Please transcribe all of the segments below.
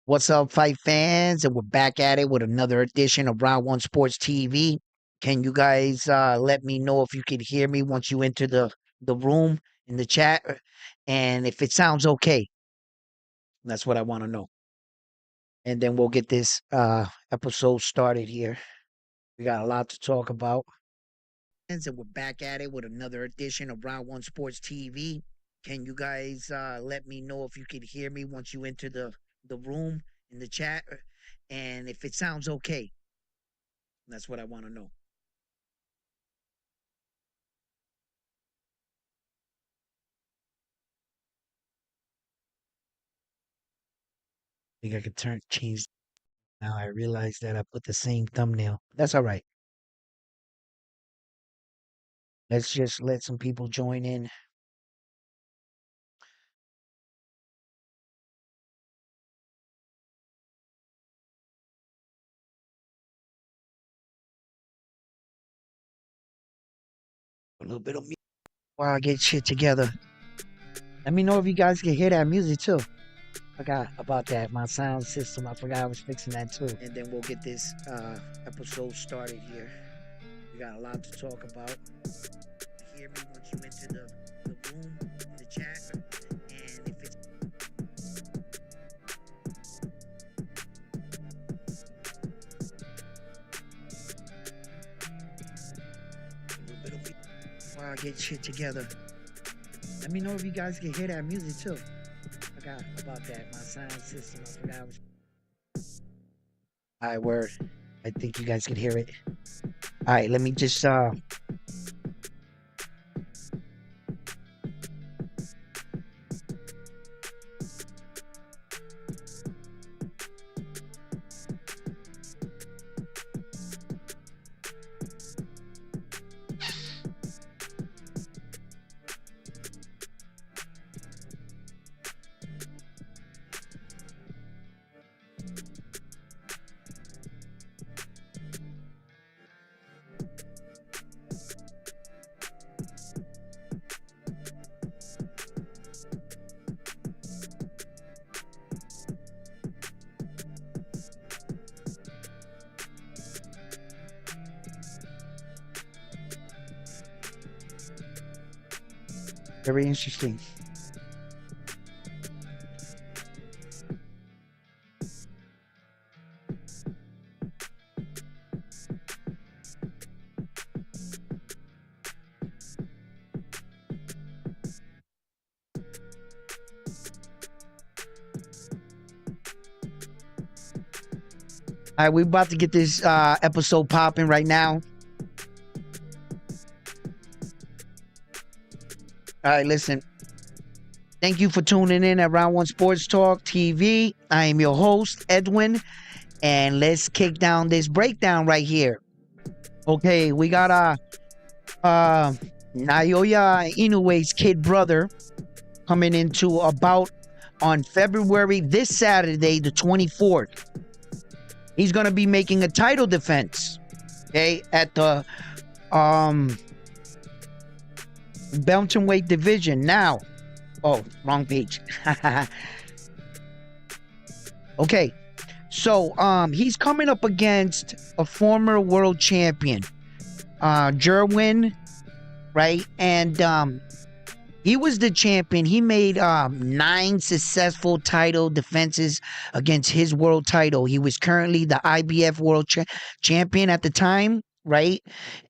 What's up, fight fans? And we're back at it with another edition of Round One Sports TV. Can you guys let me know if you can hear me once you enter the room in the chat, and if it sounds okay? That's what I want to know. And then we'll get this episode started here. We got a lot to talk about. And we're back at it with another edition of Round One Sports TV. Can you guys let me know if you can hear me once you enter the room in the chat, and if it sounds okay? That's what I want to know. I think I could change. Now I realize that I put the same thumbnail. That's all right. Let's just let some people join in. A little bit of me while I get shit together. Let me know if you guys can hear that music too. Forgot about that. My sound system. I forgot I was fixing that too. And then we'll get this episode started here. We got a lot to talk about. Hear me once you enter the room in the chat. And if it's a little bit of me while I get shit together. Let me know if you guys can hear that music too. Forgot about that. My sound system. I forgot I was. Alright, word. I think you guys can hear it. Alright, let me just very interesting. All right, we're about to get this episode popping right now. All right, listen. Thank you for tuning in at Round One Sports Talk TV. I am your host, Edwin, and let's kick down this breakdown right here. Okay, we got Naoya Inoue's kid brother coming into a bout on February, this Saturday, the 24th. He's going to be making a title defense, okay, at the bantamweight division. Now, oh, wrong page. Okay, so he's coming up against a former world champion, Jerwin, right? And he was the champion. He made 9 successful title defenses against his world title. He was currently the IBF world champion at the time, right?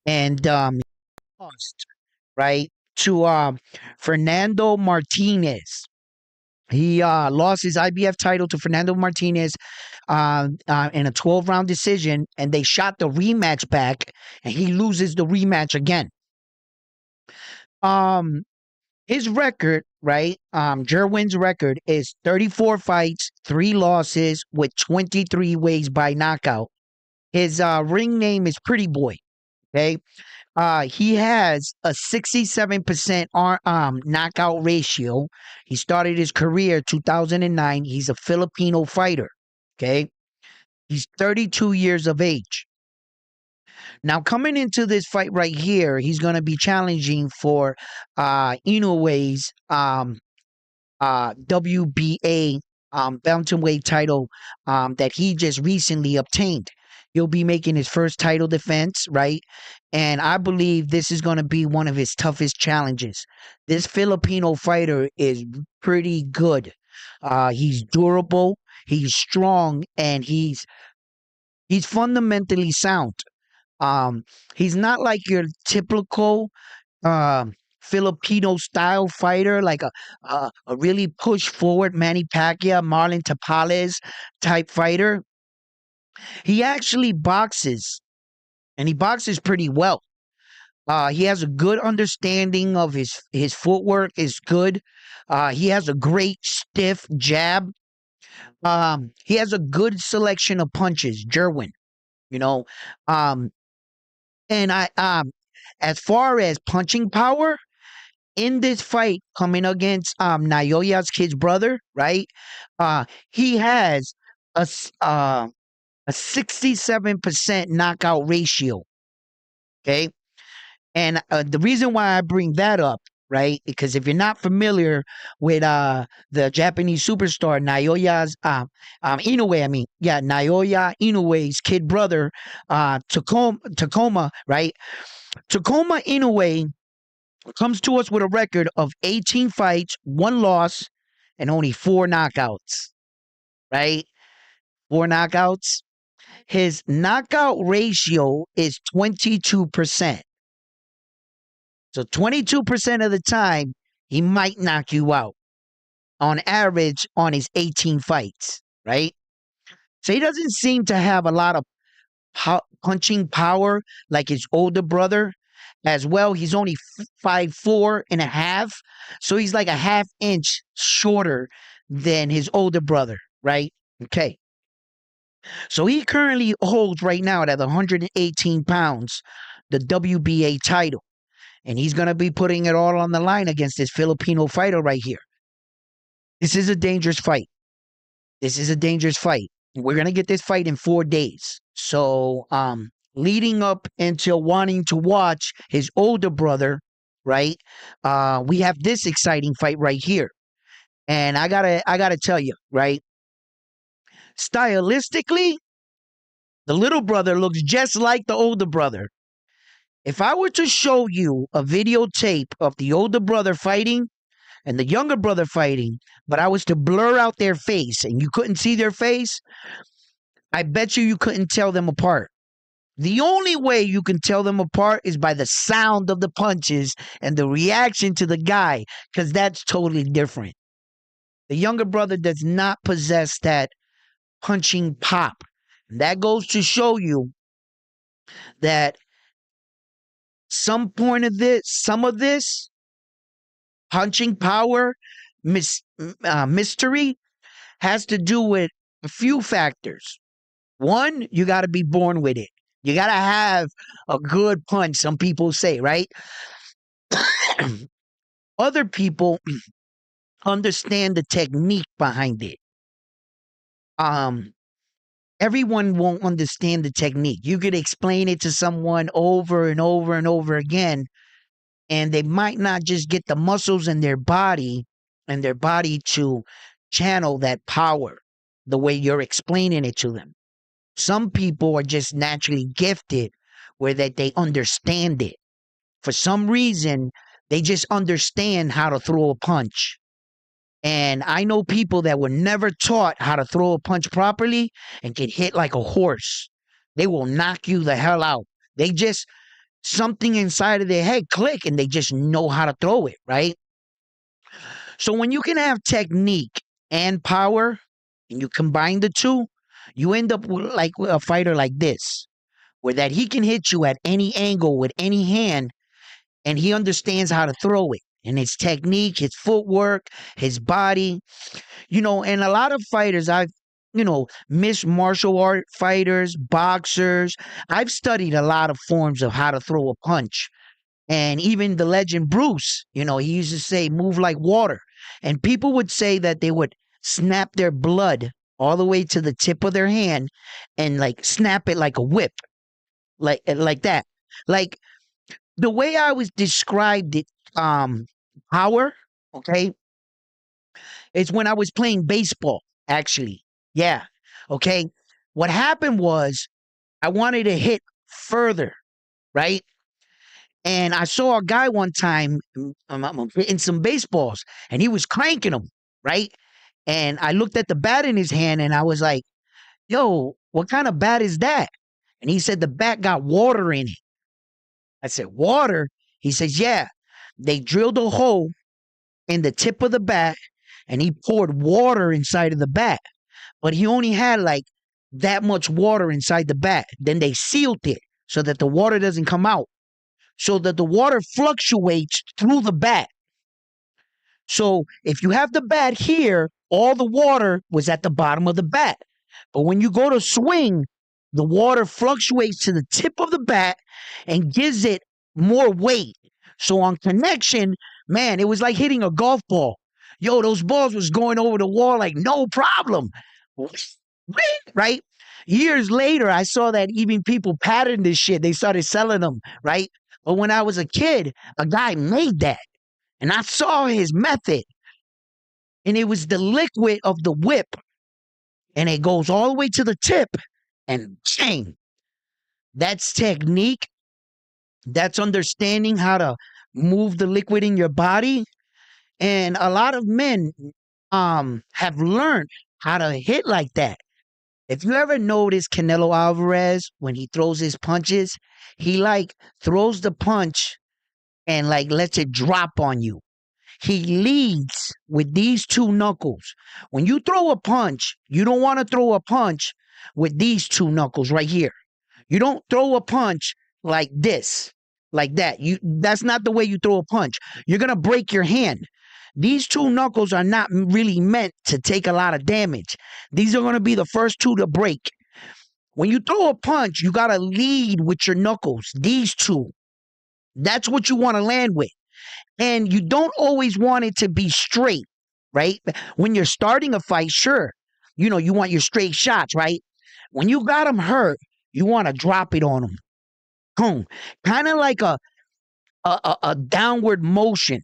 And lost, right, to Fernando Martinez. He lost his IBF title to Fernando Martinez in a 12-round decision, and they shot the rematch back, and he loses the rematch again. His record, right? Jerwin's record is 34 fights, 3 losses, with 23 ways by knockout. His ring name is Pretty Boy. Okay. He has a 67% knockout ratio. He started his career 2009. He's a Filipino fighter. Okay. He's 32 years of age. Now, coming into this fight right here, he's going to be challenging for Inoue's WBA bantamweight title that he just recently obtained. He'll be making his first title defense, right? And I believe this is going to be one of his toughest challenges. This Filipino fighter is pretty good. He's durable, he's strong, and he's fundamentally sound. Um, he's not like your typical um Filipino style fighter, like a really push forward Manny Pacquiao, Marlon Tapales type fighter. He actually boxes, and he boxes pretty well. He has a good understanding of his footwork is good. He has a great stiff jab. He has a good selection of punches. Jerwin, you know, um, and as far as punching power in this fight coming against Naoya's kid's brother, right? He has a 67% knockout ratio. Okay. And the reason why I bring that up, right? Because if you're not familiar with the Japanese superstar Naoya's Inoue, Naoya Inoue's kid brother, Takuma, right? Takuma Inoue comes to us with a record of 18 fights, one loss, and only four knockouts, right? Four knockouts. His knockout ratio is 22%. So 22% of the time, he might knock you out on average on his 18 fights, right? So he doesn't seem to have a lot of punching power like his older brother. As well, he's only 5'4.5", so he's like a half inch shorter than his older brother, right? Okay. So he currently holds right now at 118 pounds the WBA title. And he's going to be putting it all on the line against this Filipino fighter right here. This is a dangerous fight. This is a dangerous fight. We're going to get this fight in 4 days. So, leading up until wanting to watch his older brother, right? We have this exciting fight right here. And I gotta tell you, right? Stylistically, the little brother looks just like the older brother. If I were to show you a videotape of the older brother fighting and the younger brother fighting, but I was to blur out their face and you couldn't see their face, I bet you couldn't tell them apart. The only way you can tell them apart is by the sound of the punches and the reaction to the guy, because that's totally different. The younger brother does not possess that punching pop. And that goes to show you that some of this punching power mystery has to do with a few factors. One, you got to be born with it. You got to have a good punch, some people say, right? Other people understand the technique behind it. Everyone won't understand the technique. You could explain it to someone over and over and over again, and they might not just get the muscles in their body to channel that power the way you're explaining it to them. Some people are just naturally gifted where that they understand it. For some reason, they just understand how to throw a punch. And I know people that were never taught how to throw a punch properly and get hit like a horse. They will knock you the hell out. They just, something inside of their head click and they just know how to throw it, right? So when you can have technique and power and you combine the two, you end up with a fighter like this, where that he can hit you at any angle with any hand and he understands how to throw it. And his technique, his footwork, his body, and a lot of fighters mixed martial art fighters, boxers. I've studied a lot of forms of how to throw a punch. And even the legend Bruce, he used to say, move like water. And people would say that they would snap their blood all the way to the tip of their hand and like snap it like a whip, like that. Like the way I was described it, power, okay, it's when I was playing baseball. actually. Yeah. Okay. What happened was I wanted to hit further, right? And I saw a guy one time hitting some baseballs and he was cranking them, right? And I looked at the bat in his hand and I was like, yo, what kind of bat is that? And he said the bat got water in it. I said, water? He says, yeah. They drilled a hole in the tip of the bat and he poured water inside of the bat. But he only had like that much water inside the bat. Then they sealed it so that the water doesn't come out, so that the water fluctuates through the bat. So if you have the bat here, all the water was at the bottom of the bat. But when you go to swing, the water fluctuates to the tip of the bat and gives it more weight. So on connection, man, it was like hitting a golf ball. Yo, those balls was going over the wall like no problem. Right? Years later, I saw that even people patterned this shit. They started selling them, right? But when I was a kid, a guy made that. And I saw his method. And it was the liquid of the whip. And it goes all the way to the tip. And bang. That's technique. That's understanding how to move the liquid in your body. And a lot of men have learned how to hit like that. If you ever notice Canelo Alvarez when he throws his punches, he like throws the punch and like lets it drop on you. He leads with these two knuckles. When you throw a punch, you don't want to throw a punch with these two knuckles right here. You don't throw a punch like this, like that. That's not the way you throw a punch. You're going to break your hand. These two knuckles are not really meant to take a lot of damage. These are going to be the first two to break. When you throw a punch, you got to lead with your knuckles. These two. That's what you want to land with. And you don't always want it to be straight, right? When you're starting a fight, sure, you know, you want your straight shots, right? When you got them hurt, you want to drop it on them. Boom. Kind of like a downward motion.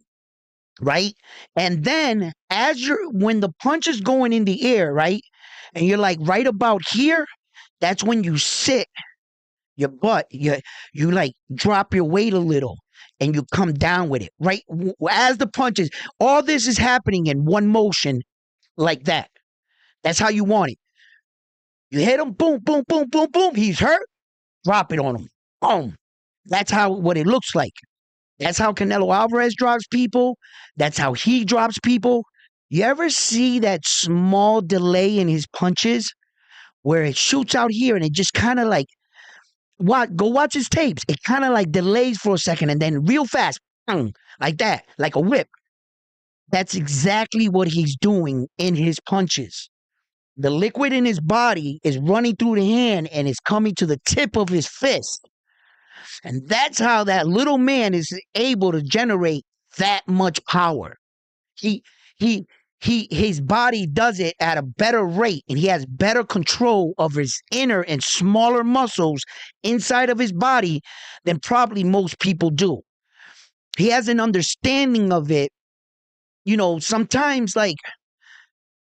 Right? And then when the punch is going in the air, right? And you're like right about here, that's when you sit your butt, you like drop your weight a little and you come down with it, right? As the punches, all this is happening in one motion like that. That's how you want it. You hit him, boom, boom, boom, boom, boom. He's hurt, drop it on him. Boom. That's what it looks like. That's how Canelo Alvarez drops people. That's how he drops people. You ever see that small delay in his punches where it shoots out here and it just kind of like, go watch his tapes. It kind of like delays for a second and then real fast, like that, like a whip. That's exactly what he's doing in his punches. The liquid in his body is running through the hand and is coming to the tip of his fist. And that's how that little man is able to generate that much power. His body does it at a better rate, and he has better control of his inner and smaller muscles inside of his body than probably most people do. He has an understanding of it. You know, sometimes like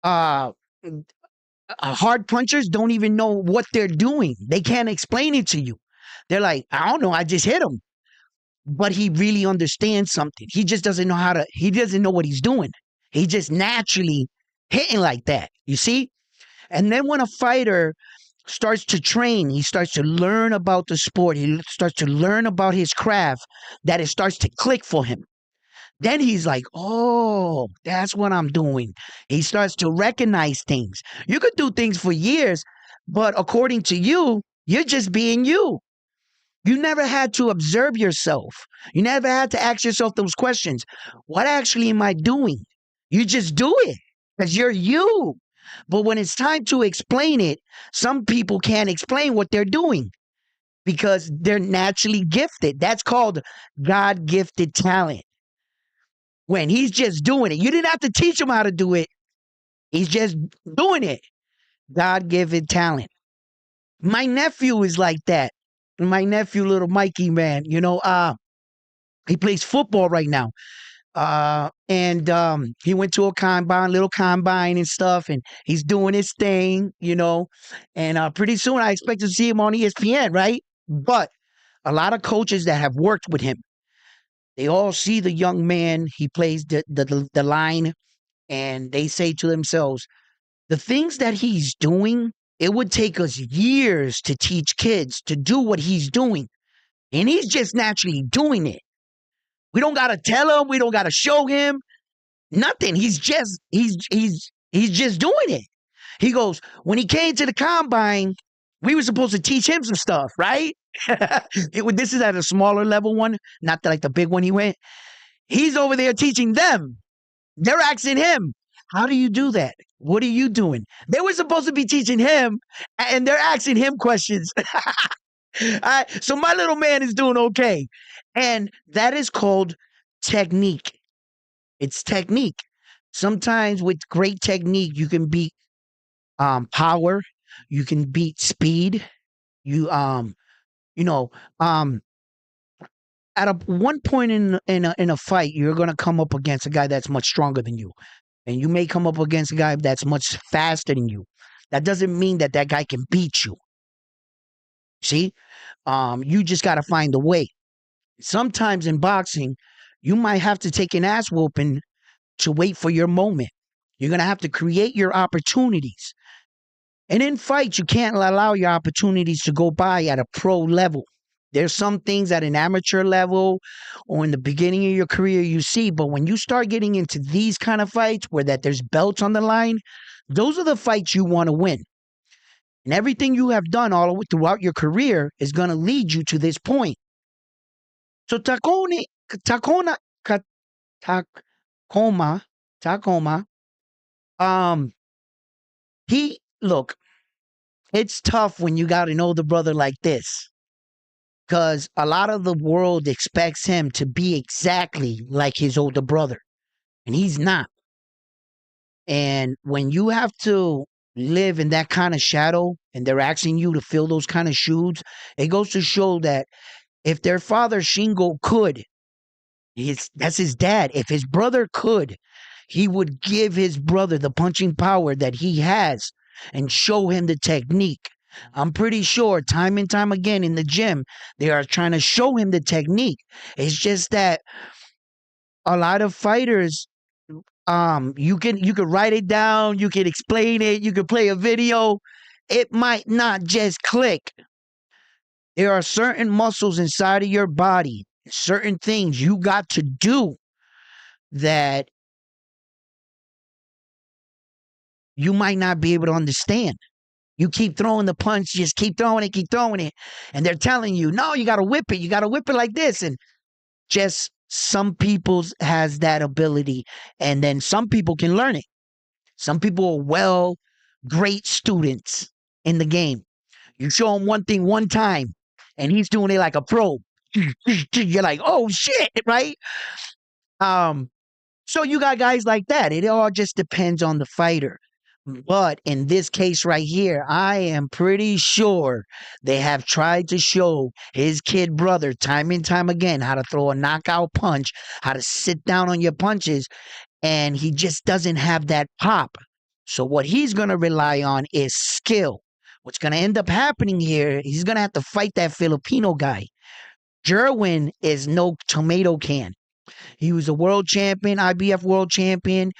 hard punchers don't even know what they're doing. They can't explain it to you. They're like, I don't know, I just hit him. But he really understands something. He just doesn't know he doesn't know what he's doing. He just naturally hitting like that, you see? And then when a fighter starts to train, he starts to learn about the sport, he starts to learn about his craft, that it starts to click for him. Then he's like, oh, that's what I'm doing. He starts to recognize things. You could do things for years, but according to you, you're just being you. You never had to observe yourself. You never had to ask yourself those questions. What actually am I doing? You just do it because you're you. But when it's time to explain it, some people can't explain what they're doing because they're naturally gifted. That's called God-gifted talent. When he's just doing it. You didn't have to teach him how to do it. He's just doing it. God-given talent. My nephew is like that. My nephew, little Mikey, man, you know, he plays football right now. And he went to a combine, little combine and stuff, and he's doing his thing, And pretty soon I expect to see him on ESPN, right? But a lot of coaches that have worked with him, they all see the young man. He plays the line, and they say to themselves, the things that he's doing, it would take us years to teach kids to do what he's doing. And he's just naturally doing it. We don't gotta tell him, we don't gotta show him nothing. He's just doing it. He goes, when he came to the combine, we were supposed to teach him some stuff, right? This is at a smaller level one, not like the big one he went. He's over there teaching them. They're asking him, how do you do that? What are you doing? They were supposed to be teaching him, and they're asking him questions. So my little man is doing okay. And that is called technique. It's technique. Sometimes with great technique, you can beat power, you can beat speed. You you know, at one point in a fight, you're gonna come up against a guy that's much stronger than you, and you may come up against a guy that's much faster than you. That doesn't mean that guy can beat you. See, you just gotta find a way. Sometimes in boxing, you might have to take an ass whooping to wait for your moment. You're gonna have to create your opportunities. And in fights, you can't allow your opportunities to go by at a pro level. There's some things at an amateur level or in the beginning of your career you see, but when you start getting into these kind of fights where that there's belts on the line, those are the fights you want to win. And everything you have done all throughout your career is going to lead you to this point. So Takona, Takoma, Takoma, um, look, it's tough when you got an older brother like this because a lot of the world expects him to be exactly like his older brother, and he's not. And when you have to live in that kind of shadow and they're asking you to fill those kind of shoes, it goes to show that if their father Shingo could, that's his dad. If his brother could, he would give his brother the punching power that he has and show him the technique. I'm pretty sure time and time again in the gym, they are trying to show him the technique. It's just that a lot of fighters, you can write it down, you can explain it, you can play a video. It might not just click. There are certain muscles inside of your body, certain things you got to do that you might not be able to understand. You keep throwing the punch, just keep throwing it. And they're telling you, no, you got to whip it. You got to whip it like this. And just some people has that ability. And then some people can learn it. Some people are great students in the game. You show him one thing one time, and he's doing it like a pro. You're like, oh, shit, right? So you got guys like that. It all just depends on the fighter. But in this case right here, I am pretty sure they have tried to show his kid brother time and time again how to throw a knockout punch, how to sit down on your punches, and he just doesn't have that pop. So what he's going to rely on is skill. What's going to end up happening here, he's going to have to fight that Filipino guy. Jerwin is no tomato can. He was a world champion, IBF world champion.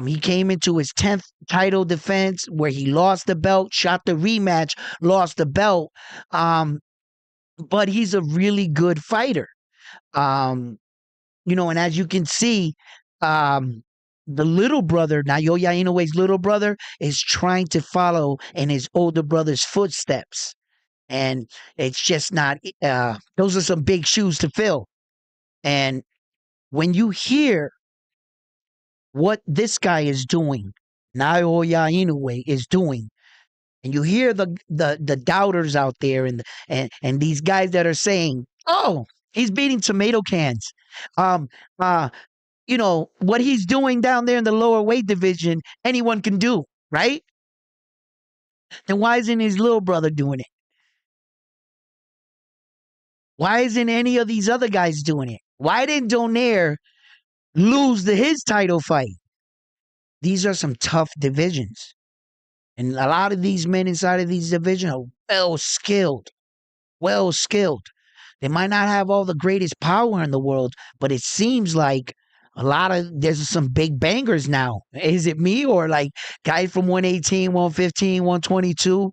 He came into his 10th title defense where he lost the belt, shot the rematch, lost the belt. But he's a really good fighter. And as you can see, the little brother, Naoya Inoue's little brother, is trying to follow in his older brother's footsteps. And it's just not, those are some big shoes to fill. And when you hear what this guy is doing, Naoya Inoue is doing, and you hear the doubters out there and these guys that are saying, "Oh, he's beating tomato cans." What he's doing down there in the lower weight division, anyone can do, right? Then why isn't his little brother doing it? Why isn't any of these other guys doing it? Why didn't Donaire lose his title fight. These are some tough divisions. And a lot of these men inside of these divisions are well skilled, well skilled. They might not have all the greatest power in the world, but it seems like there's some big bangers now. Is it me or like guys from 118, 115, 122?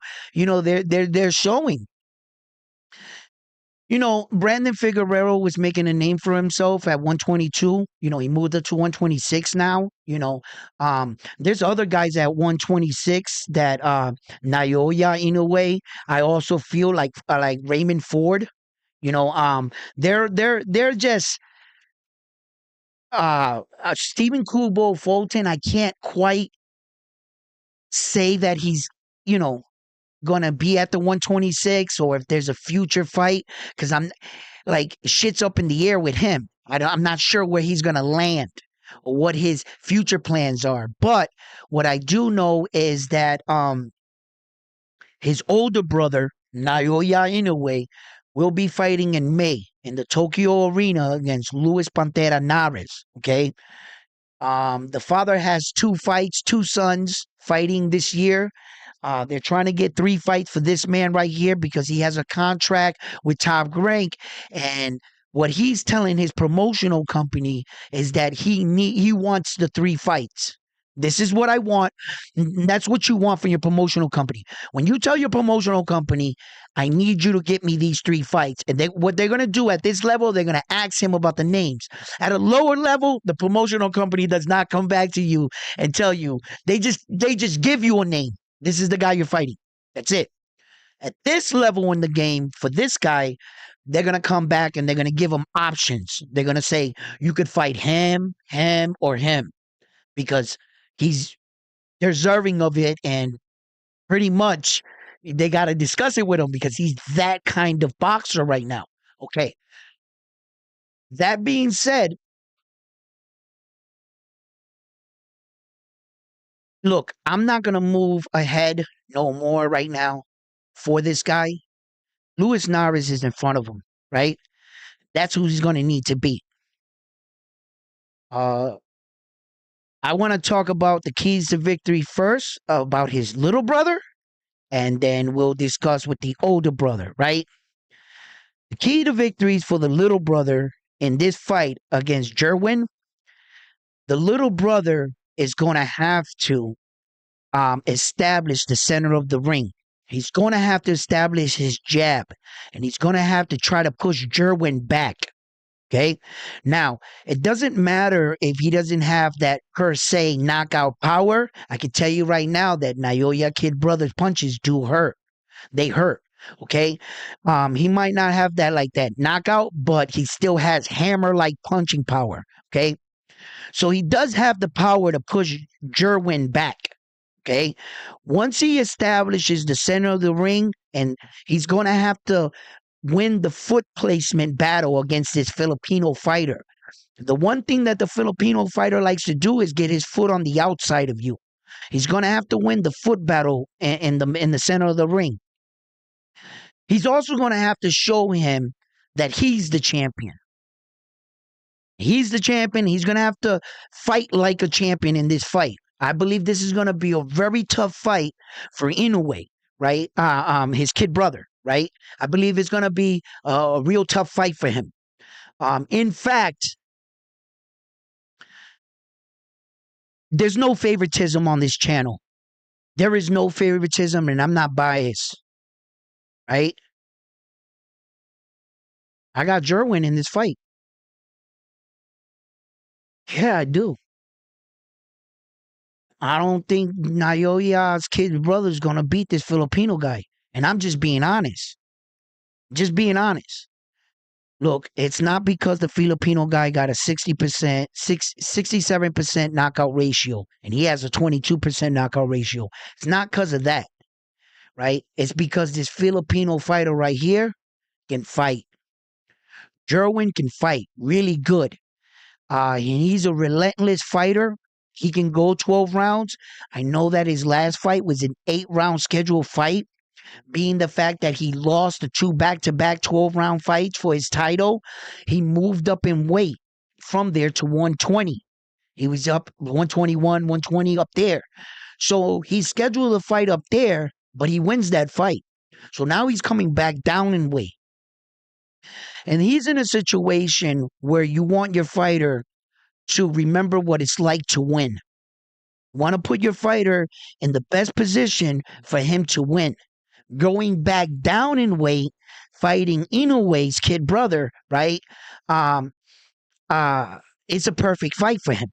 They're showing. Brandon Figueroa was making a name for himself at 122. He moved up to 126 now. There's other guys at 126 that Naoya Inoue. I also feel like Raymond Ford. They're just Stephen Kubo Fulton. I can't quite say that he's you know gonna be at the 126 or if there's a future fight because I'm like shit's up in the air with him. I'm not sure where he's gonna land or what his future plans are. But what I do know is that his older brother Naoya Inoue will be fighting in May in the Tokyo Arena against Luis Pantera Nares. Okay, the father has two fights, two sons fighting this year. They're trying to get three fights for this man right here because he has a contract with Top Rank, and what he's telling his promotional company is that he wants the three fights. This is what I want. That's what you want from your promotional company. When you tell your promotional company, I need you to get me these three fights, and what they're going to do at this level, they're going to ask him about the names. At a lower level, the promotional company does not come back to you and tell you. They just give you a name. This is the guy you're fighting. That's it. At this level in the game, for this guy, they're going to come back and they're going to give him options. They're going to say, you could fight him, or him, because he's deserving of it. And pretty much they got to discuss it with him because he's that kind of boxer right now. Okay. That being said, look, I'm not going to move ahead no more right now for this guy. Luis Nares is in front of him, right? That's who he's going to need to beat. Uh, I want to talk about the keys to victory first, about his little brother, and then we'll discuss with the older brother, right? The key to victories for the little brother in this fight against Jerwin, the little brother is going to have to establish the center of the ring. He's going to have to establish his jab, and he's going to have to try to push Jerwin back. Okay. Now, it doesn't matter if he doesn't have that per se knockout power. I can tell you right now that Naoya Kid Brothers punches do hurt. They hurt. Okay. He might not have that knockout, but he still has hammer like punching power. Okay. So he does have the power to push Jerwin back. Okay. Once he establishes the center of the ring, and he's going to have to win the foot placement battle against this Filipino fighter. The one thing that the Filipino fighter likes to do is get his foot on the outside of you. He's going to have to win the foot battle in the center of the ring. He's also going to have to show him that he's the champion. He's the champion. He's going to have to fight like a champion in this fight. I believe this is going to be a very tough fight for Inoue, right? His kid brother, right? I believe it's going to be a real tough fight for him. In fact, there's no favoritism on this channel. There is no favoritism, and I'm not biased, right? I got Jerwin in this fight. Yeah, I do. I don't think Naoya's kid brother's going to beat this Filipino guy. And I'm just being honest. Just being honest. Look, it's not because the Filipino guy got a 67% knockout ratio and he has a 22% knockout ratio. It's not because of that, right? It's because this Filipino fighter right here can fight. Jerwin can fight really good. He's a relentless fighter. He can go 12 rounds. I know that his last fight was an 8-round scheduled fight, being the fact that he lost the two back-to-back 12-round fights for his title. He moved up in weight from there to 120. He was up 121, 120 up there. So he scheduled a fight up there, but he wins that fight. So now he's coming back down in weight. And he's in a situation where you want your fighter to remember what it's like to win. Want to put your fighter in the best position for him to win. Going back down in weight, fighting Inoue's kid brother, right? Um, it's a perfect fight for him.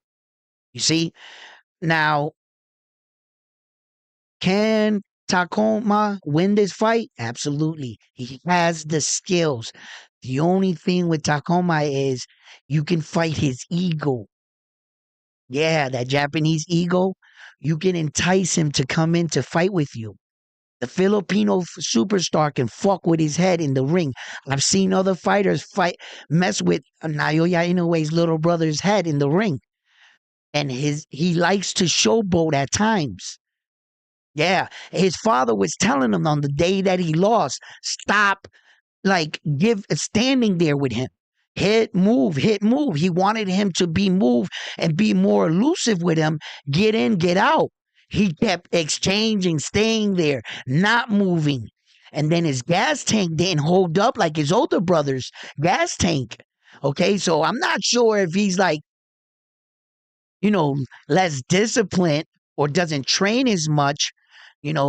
You see? Now, can Takuma win this fight? Absolutely. He has the skills. The only thing with Takuma is you can fight his ego. Yeah, that Japanese ego. You can entice him to come in to fight with you. The Filipino superstar can fuck with his head in the ring. I've seen other fighters mess with Naoya Inoue's little brother's head in the ring. And he likes to showboat at times. Yeah, his father was telling him on the day that he lost, stop, like give standing there with him. Hit, move, hit, move. He wanted him to be moved and be more elusive with him. Get in, get out. He kept exchanging, staying there, not moving. And then his gas tank didn't hold up like his older brother's gas tank. Okay, so I'm not sure if he's like, less disciplined or doesn't train as much,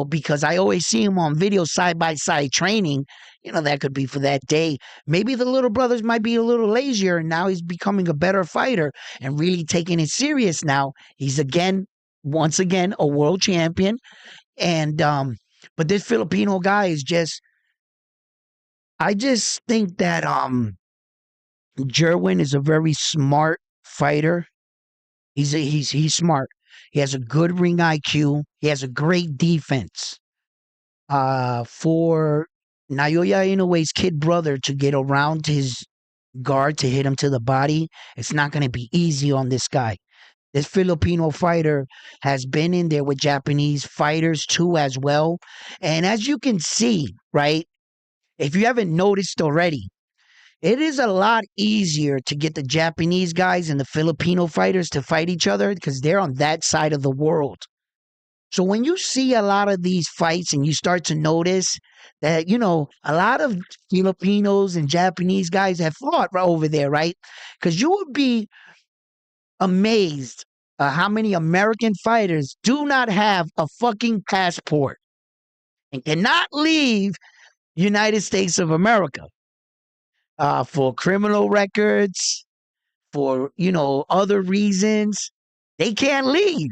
because I always see him on video side by side training. That could be for that day. Maybe the little brothers might be a little lazier and now he's becoming a better fighter and really taking it serious now. He's once again, a world champion. And, but this Filipino guy is I just think that, Jerwin is a very smart fighter. He's smart. He has a good ring IQ. He has a great defense. For Naoya Inoue's kid brother to get around his guard to hit him to the body, it's not going to be easy on this guy. This Filipino fighter has been in there with Japanese fighters too as well. And as you can see, right, if you haven't noticed already, it is a lot easier to get the Japanese guys and the Filipino fighters to fight each other because they're on that side of the world. So when you see a lot of these fights and you start to notice that, a lot of Filipinos and Japanese guys have fought right over there, right? Because you would be amazed how many American fighters do not have a fucking passport and cannot leave United States of America. For criminal records, for, other reasons. They can't leave.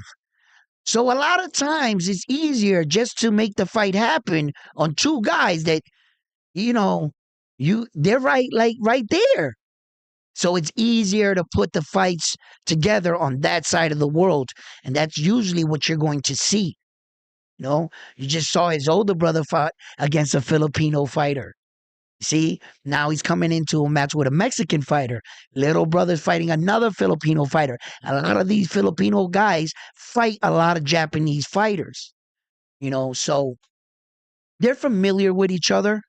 So a lot of times it's easier just to make the fight happen on two guys that, they're right there. So it's easier to put the fights together on that side of the world. And that's usually what you're going to see. You just saw his older brother fight against a Filipino fighter. See, now he's coming into a match with a Mexican fighter. Little brother's fighting another Filipino fighter. A lot of these Filipino guys fight a lot of Japanese fighters. So they're familiar with each other.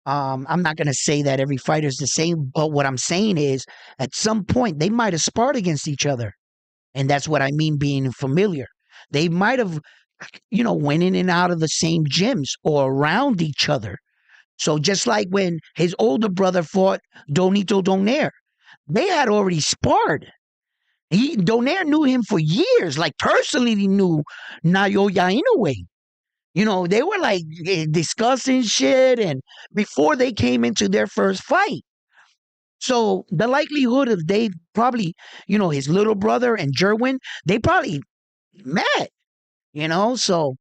I'm not going to say that every fighter's the same, but what I'm saying is at some point they might have sparred against each other. And that's what I mean being familiar. They might have, went in and out of the same gyms or around each other. So just like when his older brother fought Donito Donaire, they had already sparred. Donaire knew him for years, like personally he knew Naoya Inoue. They were like discussing shit and before they came into their first fight. So the likelihood of they probably, his little brother and Jerwin, they probably met, so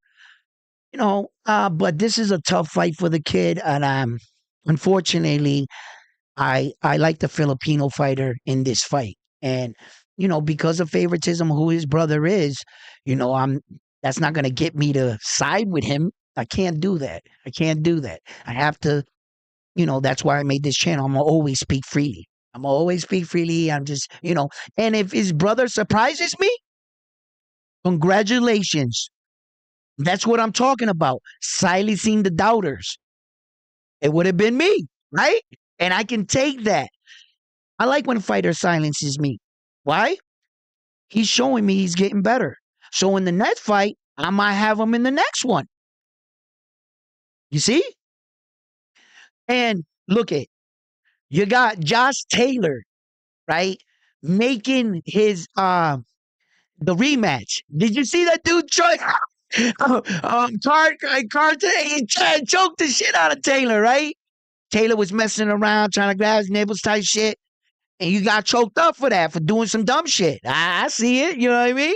but this is a tough fight for the kid, and unfortunately, I like the Filipino fighter in this fight, and because of favoritism, who his brother is, that's not going to get me to side with him. I can't do that. I can't do that. I have to, that's why I made this channel. I'm gonna always speak freely. I'm gonna always speak freely. I'm just, and if his brother surprises me, congratulations. That's what I'm talking about. Silencing the doubters. It would have been me, right? And I can take that. I like when a fighter silences me. Why? He's showing me he's getting better. So in the next fight, I might have him in the next one. You see? And look at you got Josh Taylor, right? Making his the rematch. Did you see that dude try card he choked the shit out of Taylor, right? Taylor was messing around trying to grab his nipples type shit. And you got choked up for that, for doing some dumb shit. I see it, you know what I mean?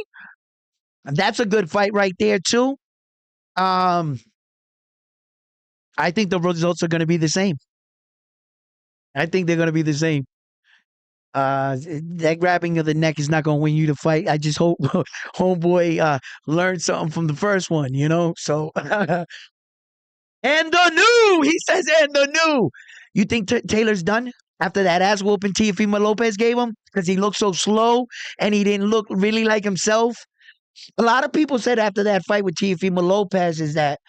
That's a good fight right there, too. Um, I think the results are gonna be the same. I think they're gonna be the same. That grabbing of the neck is not going to win you the fight. I just hope homeboy learned something from the first one, you know. So and the new, he says, and the new. You think Taylor's done after that ass whooping Teofimo Lopez gave him because he looked so slow and he didn't look really like himself? A lot of people said after that fight with Teofimo Lopez is that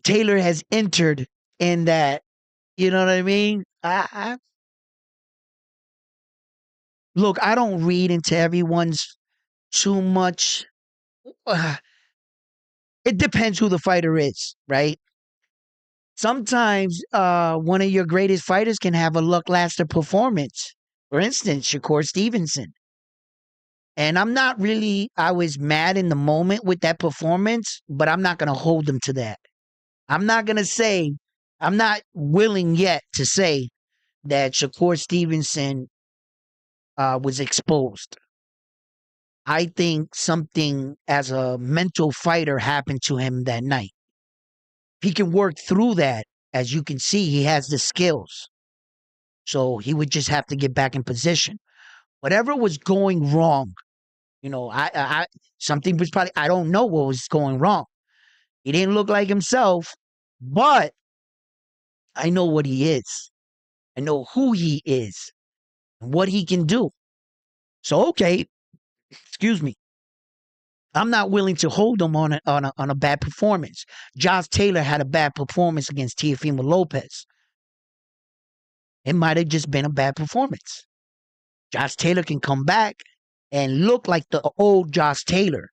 Taylor has entered in that. You know what I mean? Look, I don't read into everyone's too much. Uh, it depends who the fighter is, right? Sometimes one of your greatest fighters can have a lackluster performance. For instance, Shakur Stevenson. And I was mad in the moment with that performance, but I'm not going to hold them to that. I'm not going to say, I'm not willing yet to say that Shakur Stevenson was exposed. I think something as a mental fighter happened to him that night. He can work through that. As you can see, he has the skills. So he would just have to get back in position. Whatever was going wrong, something was probably, I don't know what was going wrong. He didn't look like himself, but I know what he is. I know who he is and what he can do. So, okay, excuse me. I'm not willing to hold him on a bad performance. Josh Taylor had a bad performance against Teofimo Lopez. It might have just been a bad performance. Josh Taylor can come back and look like the old Josh Taylor.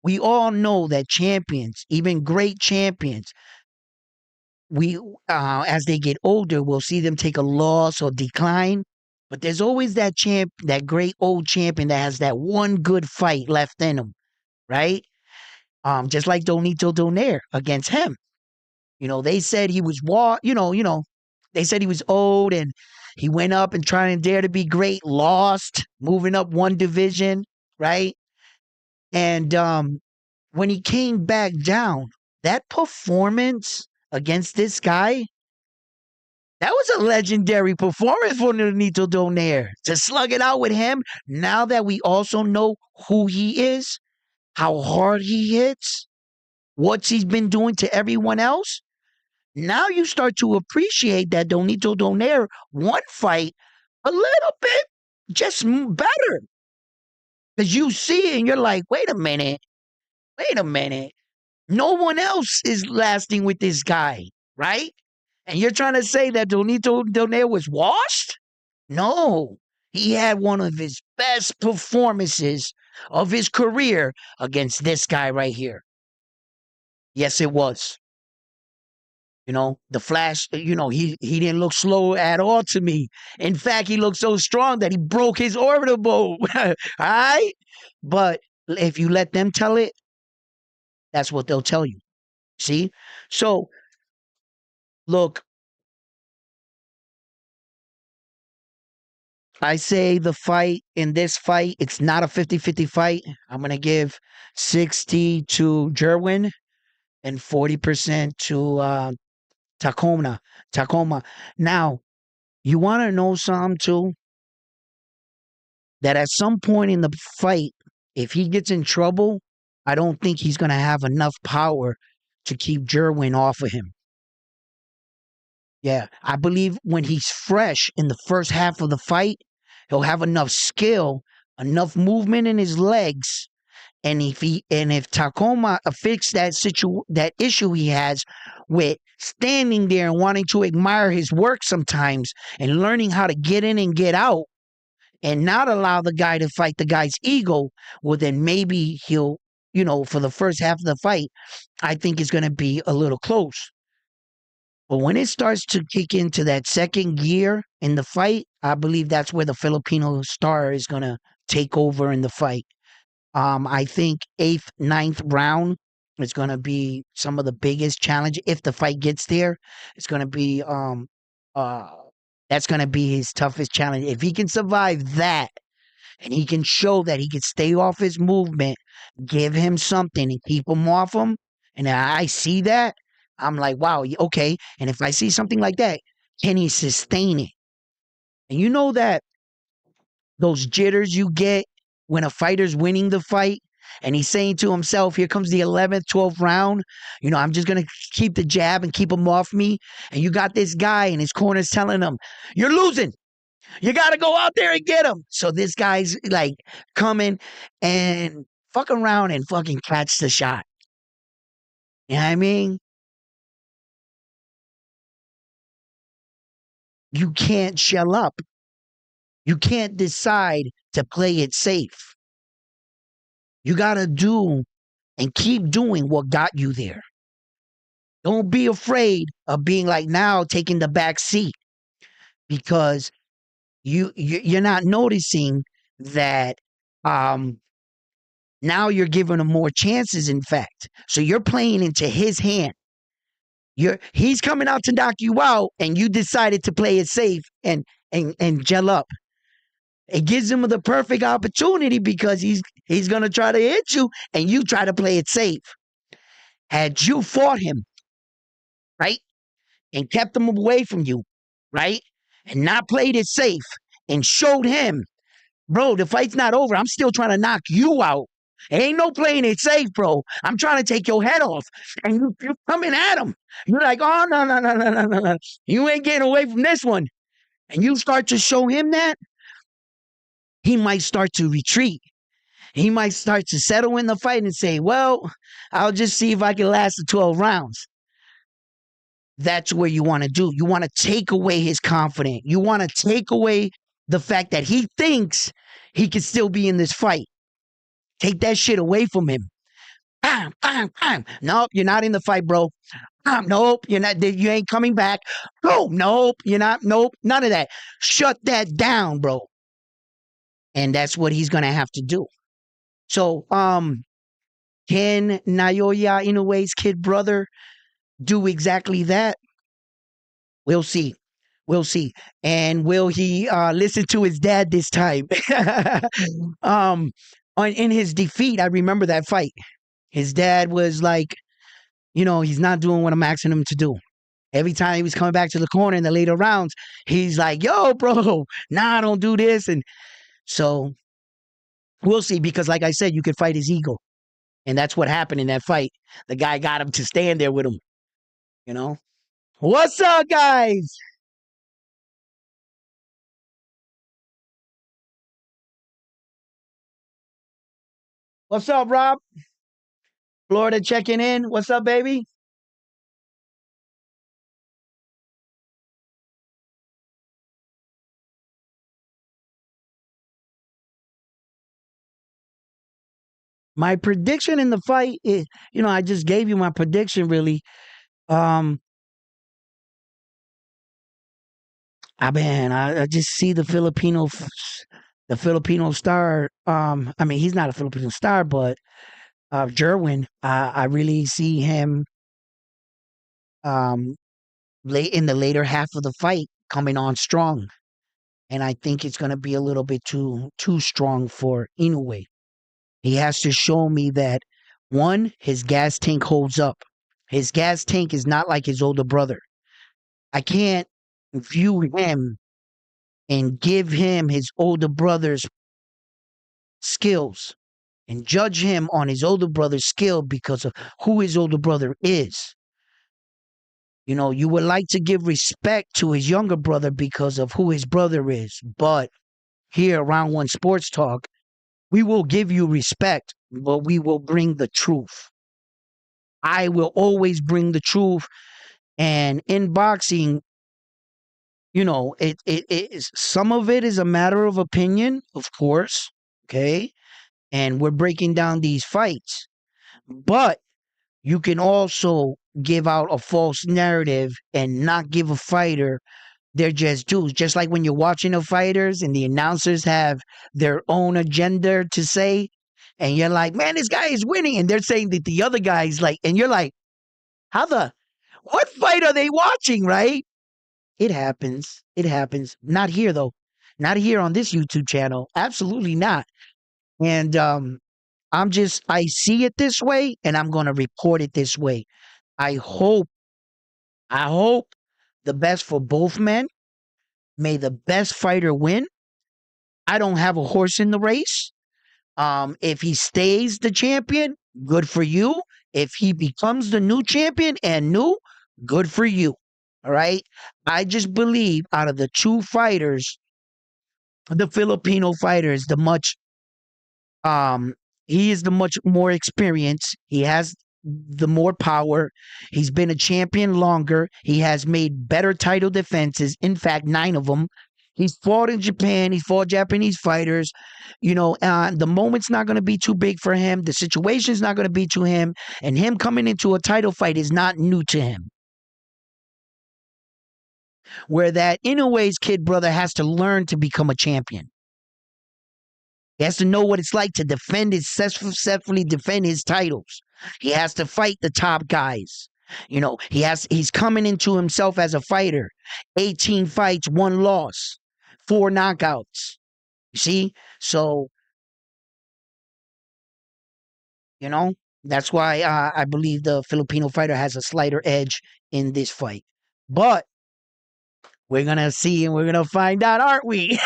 We all know that champions, even great champions, we as they get older, we'll see them take a loss or decline. But there's always that that great old champion that has that one good fight left in him, right? Just like Donito Donaire against him. They said he was they said he was old and he went up and trying to dare to be great, lost, moving up one division, right? And when he came back down, that performance against this guy, that was a legendary performance for Donito Donaire. To slug it out with him, now that we also know who he is, how hard he hits, what he's been doing to everyone else, now you start to appreciate that Donito Donaire one fight a little bit just better. Because you see it and you're like, wait a minute. No one else is lasting with this guy, right? And you're trying to say that Donito Donaire was washed? No. He had one of his best performances of his career against this guy right here. Yes, it was. The Flash, he didn't look slow at all to me. In fact, he looked so strong that he broke his orbital. All right? But if you let them tell it, that's what they'll tell you. See? So, look, I say this fight, it's not a 50-50 fight. I'm going to give 60 to Jerwin and 40% to Takuma. Now, you want to know something too? That at some point in the fight, if he gets in trouble, I don't think he's going to have enough power to keep Jerwin off of him. Yeah, I believe when he's fresh in the first half of the fight, he'll have enough skill, enough movement in his legs, and if Takuma fix that issue he has with standing there and wanting to admire his work sometimes and learning how to get in and get out, and not allow the guy to fight the guy's ego, well, then maybe he'll, for the first half of the fight, I think it's going to be a little close. But when it starts to kick into that second gear in the fight, I believe that's where the Filipino star is going to take over in the fight. I think eighth, ninth round is going to be some of the biggest challenge. If the fight gets there, it's going to be uh, that's going to be his toughest challenge. If he can survive that, and he can show that he can stay off his movement, give him something and keep him off him, and I see that, I'm like, wow, okay. And if I see something like that, can he sustain it? And you know that those jitters you get when a fighter's winning the fight and he's saying to himself, here comes the 11th, 12th round. I'm just going to keep the jab and keep him off me. And you got this guy in his corners telling him, you're losing. You got to go out there and get him. So this guy's like coming and fuck around and fucking catch the shot. You know what I mean? You can't shell up. You can't decide to play it safe. You got to do and keep doing what got you there. Don't be afraid of being like now taking the back seat, because you're not noticing that now you're giving him more chances, in fact. So you're playing into his hand. He's coming out to knock you out, and you decided to play it safe and gel up. It gives him the perfect opportunity, because he's gonna try to hit you, and you try to play it safe. Had you fought him, right, and kept him away from you, right, and not played it safe and showed him, bro, the fight's not over. I'm still trying to knock you out. Ain't no playing it safe, bro. I'm trying to take your head off. And you're coming at him. You're like, oh, no, no, no, no, no, no, no. You ain't getting away from this one. And you start to show him that, he might start to retreat. He might start to settle in the fight and say, well, I'll just see if I can last the 12 rounds. That's where you want to do. You want to take away his confidence. You want to take away the fact that he thinks he can still be in this fight. Take that shit away from him. Bam, bam, bam. Nope, you're not in the fight, bro. Nope, you're not. You ain't coming back. Oh, nope, you're not. Nope, none of that. Shut that down, bro. And that's what he's gonna have to do. So, can Naoya Inoue's kid brother do exactly that? We'll see. We'll see. And will he listen to his dad this time? In his defeat, I remember that fight. His dad was like, he's not doing what I'm asking him to do. Every time he was coming back to the corner in the later rounds, he's like, yo, bro, nah, don't do this. And so we'll see, because like I said, you can fight his ego. And that's what happened in that fight. The guy got him to stand there with him. What's up, guys? What's up, Rob? Florida checking in. What's up, baby? My prediction in the fight is, I just gave you my prediction, really. Um, I just see the Filipino star. I mean, he's not a Filipino star, but Jerwin. I really see him um late in the later half of the fight coming on strong, and I think it's going to be a little bit too strong for Inoue. He has to show me that, one, his gas tank holds up. His gas tank is not like his older brother. I can't view him and give him his older brother's skills and judge him on his older brother's skill because of who his older brother is. You would like to give respect to his younger brother because of who his brother is. But here, Round One Sports Talk, we will give you respect, but we will bring the truth. I will always bring the truth. And in boxing, it is, some of it is a matter of opinion, of course. Okay. And we're breaking down these fights. But you can also give out a false narrative and not give a fighter their just dues. Just like when you're watching the fighters and the announcers have their own agenda to say, and you're like, man, this guy is winning. And they're saying that the other guy's like, and you're like, how the, what fight are they watching, right? It happens. It happens. Not here, though. Not here on this YouTube channel. Absolutely not. And I see it this way and I'm going to report it this way. I hope, I hope the best for both men. May the best fighter win. I don't have a horse in the race. If he stays the champion, good for you. If he becomes the new champion and new, good for you. All right. I just believe out of the two fighters, the Filipino fighter is the much um he is the much more experienced. He has the more power. He's been a champion longer. He has made better title defenses. In fact, 9 of them. He's fought in Japan. He's fought Japanese fighters. The moment's not going to be too big for him. The situation's not going to be to him. And him coming into a title fight is not new to him. Where that Inoue's kid brother has to learn to become a champion. He has to know what it's like to successfully defend his titles. He has to fight the top guys. He's coming into himself as a fighter. 18 fights, 1 loss, 4 knockouts. You see? So, that's why I believe the Filipino fighter has a slighter edge in this fight. But we're going to see and we're going to find out, aren't we?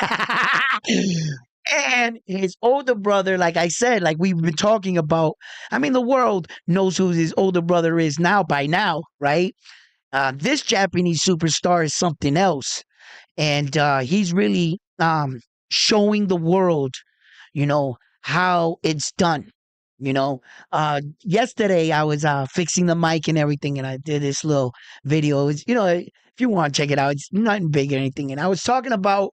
And his older brother, like I said, like we've been talking about, I mean, the world knows who his older brother is by now, right? This Japanese superstar is something else. And he's really showing the world, how it's done. Yesterday I was fixing the mic and everything, and I did this little video. It's, if you want to check it out, it's nothing big or anything. And I was talking about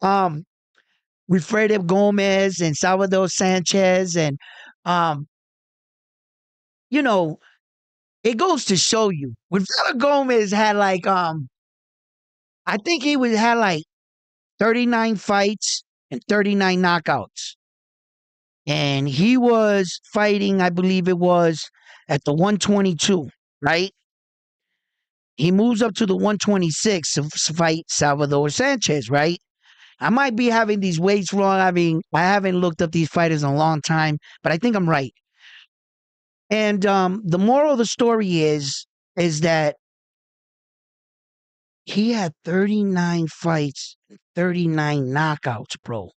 Wilfredo Gomez and Salvador Sanchez, and it goes to show you. Wilfredo Gomez had like I think had like 39 fights and 39 knockouts. And he was fighting, I believe it was at the 122, right? He moves up to the 126 to fight Salvador Sanchez, right? I might be having these weights wrong. I mean, I haven't looked up these fighters in a long time, but I think I'm right. And the moral of the story is that he had 39 fights, 39 knockouts, bro.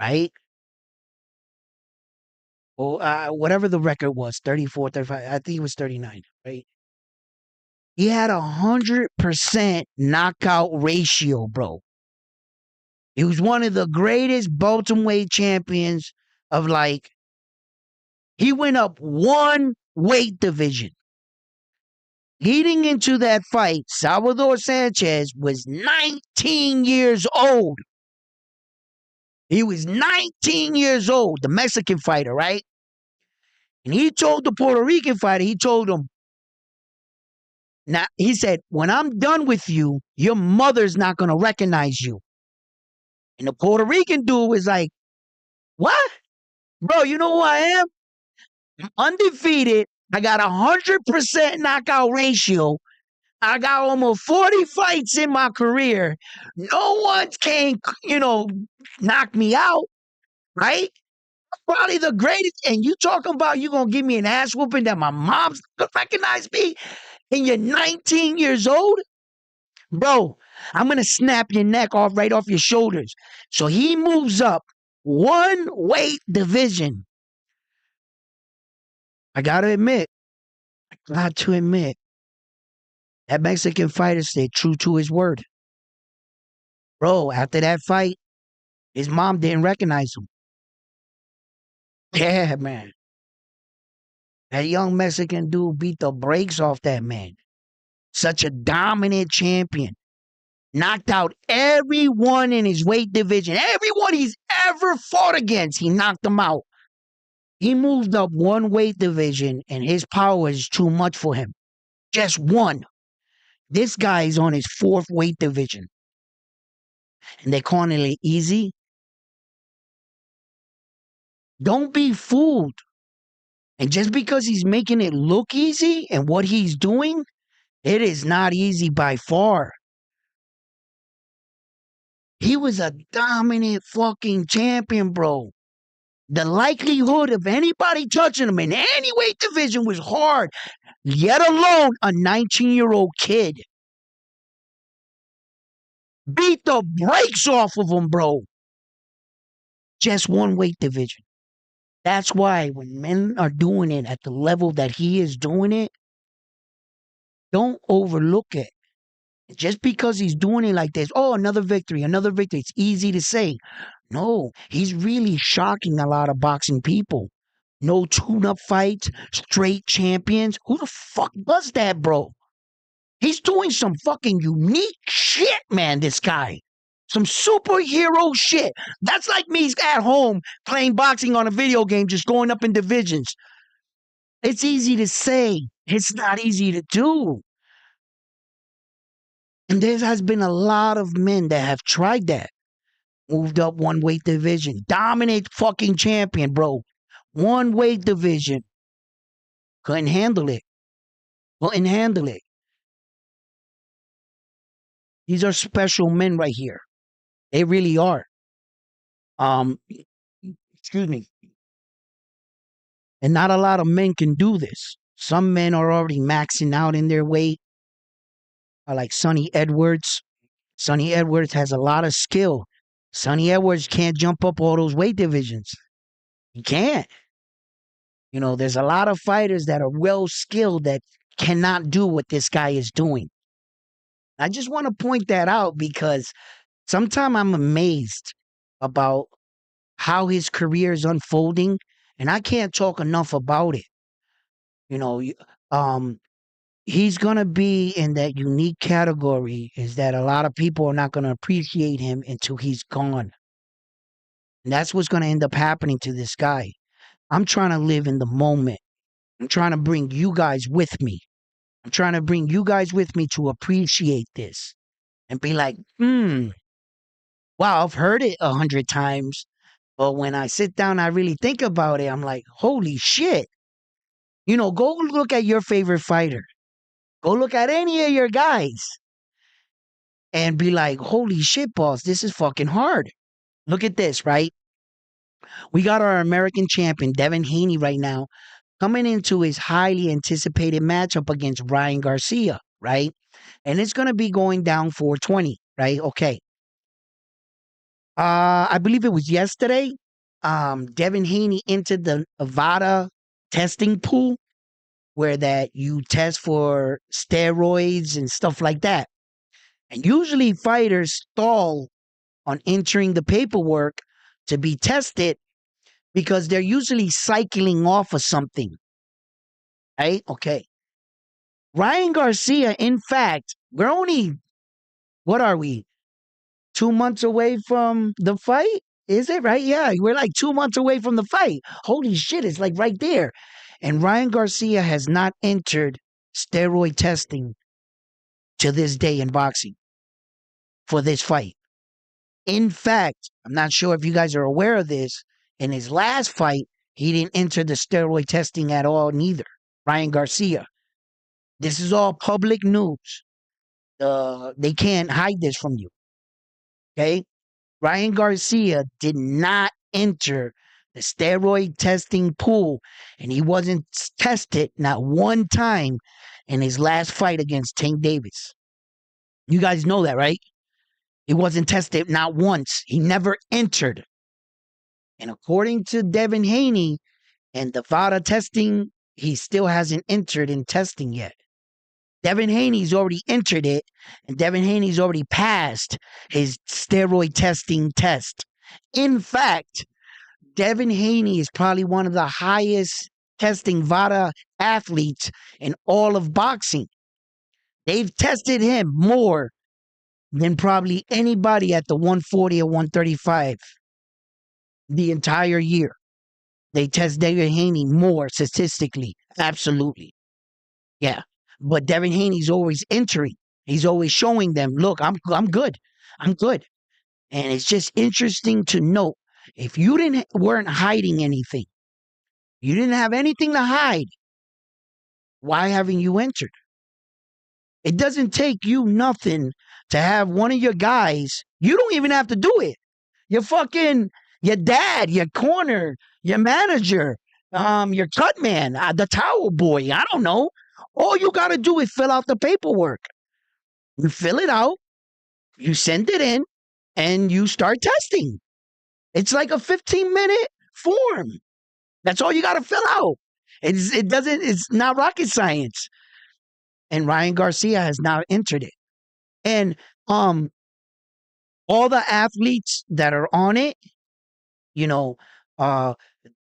Right? Well, whatever the record was, 34, 35, I think it was 39, right? He had 100% knockout ratio, bro. He was one of the greatest bantamweight champions of he went up 1 weight division. Leading into that fight, Salvador Sanchez was 19 years old. He was 19 years old, the Mexican fighter, right? And he told the Puerto Rican fighter, he told him, now, he said, when I'm done with you, your mother's not going to recognize you. And the Puerto Rican dude was like, what? Bro, you know who I am? I'm undefeated. I got 100% knockout ratio. I got almost 40 fights in my career. No one can, knock me out, right? Probably the greatest. And you talking about you going to give me an ass whooping that my mom's going to recognize me? And you're 19 years old? Bro, I'm going to snap your neck right off your shoulders. So he moves up 1 weight division. I got to admit, that Mexican fighter stayed true to his word. Bro, after that fight, his mom didn't recognize him. Yeah, man. That young Mexican dude beat the brakes off that man. Such a dominant champion. Knocked out everyone in his weight division. Everyone he's ever fought against, he knocked them out. He moved up one weight division, and his power is too much for him. Just one. This guy is on his fourth weight division. And they're calling it easy. Don't be fooled. And just because he's making it look easy and what he's doing, it is not easy by far. He was a dominant fucking champion, bro. The likelihood of anybody touching him in any weight division was hard, yet alone a 19-year-old kid. Beat the brakes off of him, bro. Just one weight division. That's why when men are doing it at the level that he is doing it, don't overlook it. Just because he's doing it like this, oh, another victory, another victory. It's easy to say. No, he's really shocking a lot of boxing people. No tune-up fights, straight champions. Who the fuck does that, bro? He's doing some fucking unique shit, man, this guy. Some superhero shit. That's like me at home playing boxing on a video game, just going up in divisions. It's easy to say. It's not easy to do. And there has been a lot of men that have tried that. Moved up one weight division. Dominant fucking champion, bro. One weight division. Couldn't handle it. Couldn't handle it. These are special men right here. They really are. Excuse me. And not a lot of men can do this. Some men are already maxing out in their weight. Like Sonny Edwards. Sonny Edwards has a lot of skill. Sonny Edwards can't jump up all those weight divisions. He can't. You know, there's a lot of fighters that are well skilled that cannot do what this guy is doing. I just want to point that out because sometimes I'm amazed about how his career is unfolding, and I can't talk enough about it. You know, he's going to be in that unique category is that a lot of people are not going to appreciate him until he's gone. And that's what's going to end up happening to this guy. I'm trying to live in the moment. I'm trying to bring you guys with me. I'm trying to bring you guys with me to appreciate this and be like, wow, I've heard it 100 times. But when I sit down, I really think about it. I'm like, holy shit. You know, go look at your favorite fighter. Go look at any of your guys and be like, holy shit, boss, this is fucking hard. Look at this, right? We got our American champion, Devin Haney, right now, coming into his highly anticipated matchup against Ryan Garcia, right? And it's going to be going down 420, right? Okay. I believe it was yesterday. Devin Haney entered the Nevada testing pool where that you test for steroids and stuff like that. And usually fighters stall on entering the paperwork to be tested because they're usually cycling off of something. Right? Okay. Ryan Garcia, in fact, we're only, what are we? 2 months away from the fight? Is it right? Yeah, we're like 2 months away from the fight. Holy shit, it's like right there. And Ryan Garcia has not entered steroid testing to this day in boxing for this fight. In fact, I'm not sure if you guys are aware of this. In his last fight, he didn't enter the steroid testing at all, neither. Ryan Garcia. This is all public news. They can't hide this from you. Okay? Ryan Garcia did not enter the steroid testing pool, and he wasn't tested not one time in his last fight against Tank Davis. You guys know that, right? He wasn't tested not once. He never entered. And according to Devin Haney and the VADA testing, he still hasn't entered in testing yet. Devin Haney's already entered it, and Devin Haney's already passed his steroid testing test. In fact, Devin Haney is probably one of the highest testing VADA athletes in all of boxing. They've tested him more than probably anybody at the 140 or 135 the entire year. They test David Haney more statistically. Absolutely. Yeah. But Devin Haney's always entering. He's always showing them, look, I'm good. I'm good. And it's just interesting to note if you weren't hiding anything, you didn't have anything to hide, why haven't you entered? It doesn't take you nothing to have one of your guys. You don't even have to do it. Your dad, your corner, your manager, your cut man, the towel boy. I don't know. All you got to do is fill out the paperwork. You fill it out, you send it in, and you start testing. It's like a 15-minute form. That's all you got to fill out. It's not rocket science. And Ryan Garcia has now entered it. And all the athletes that are on it, you know, uh,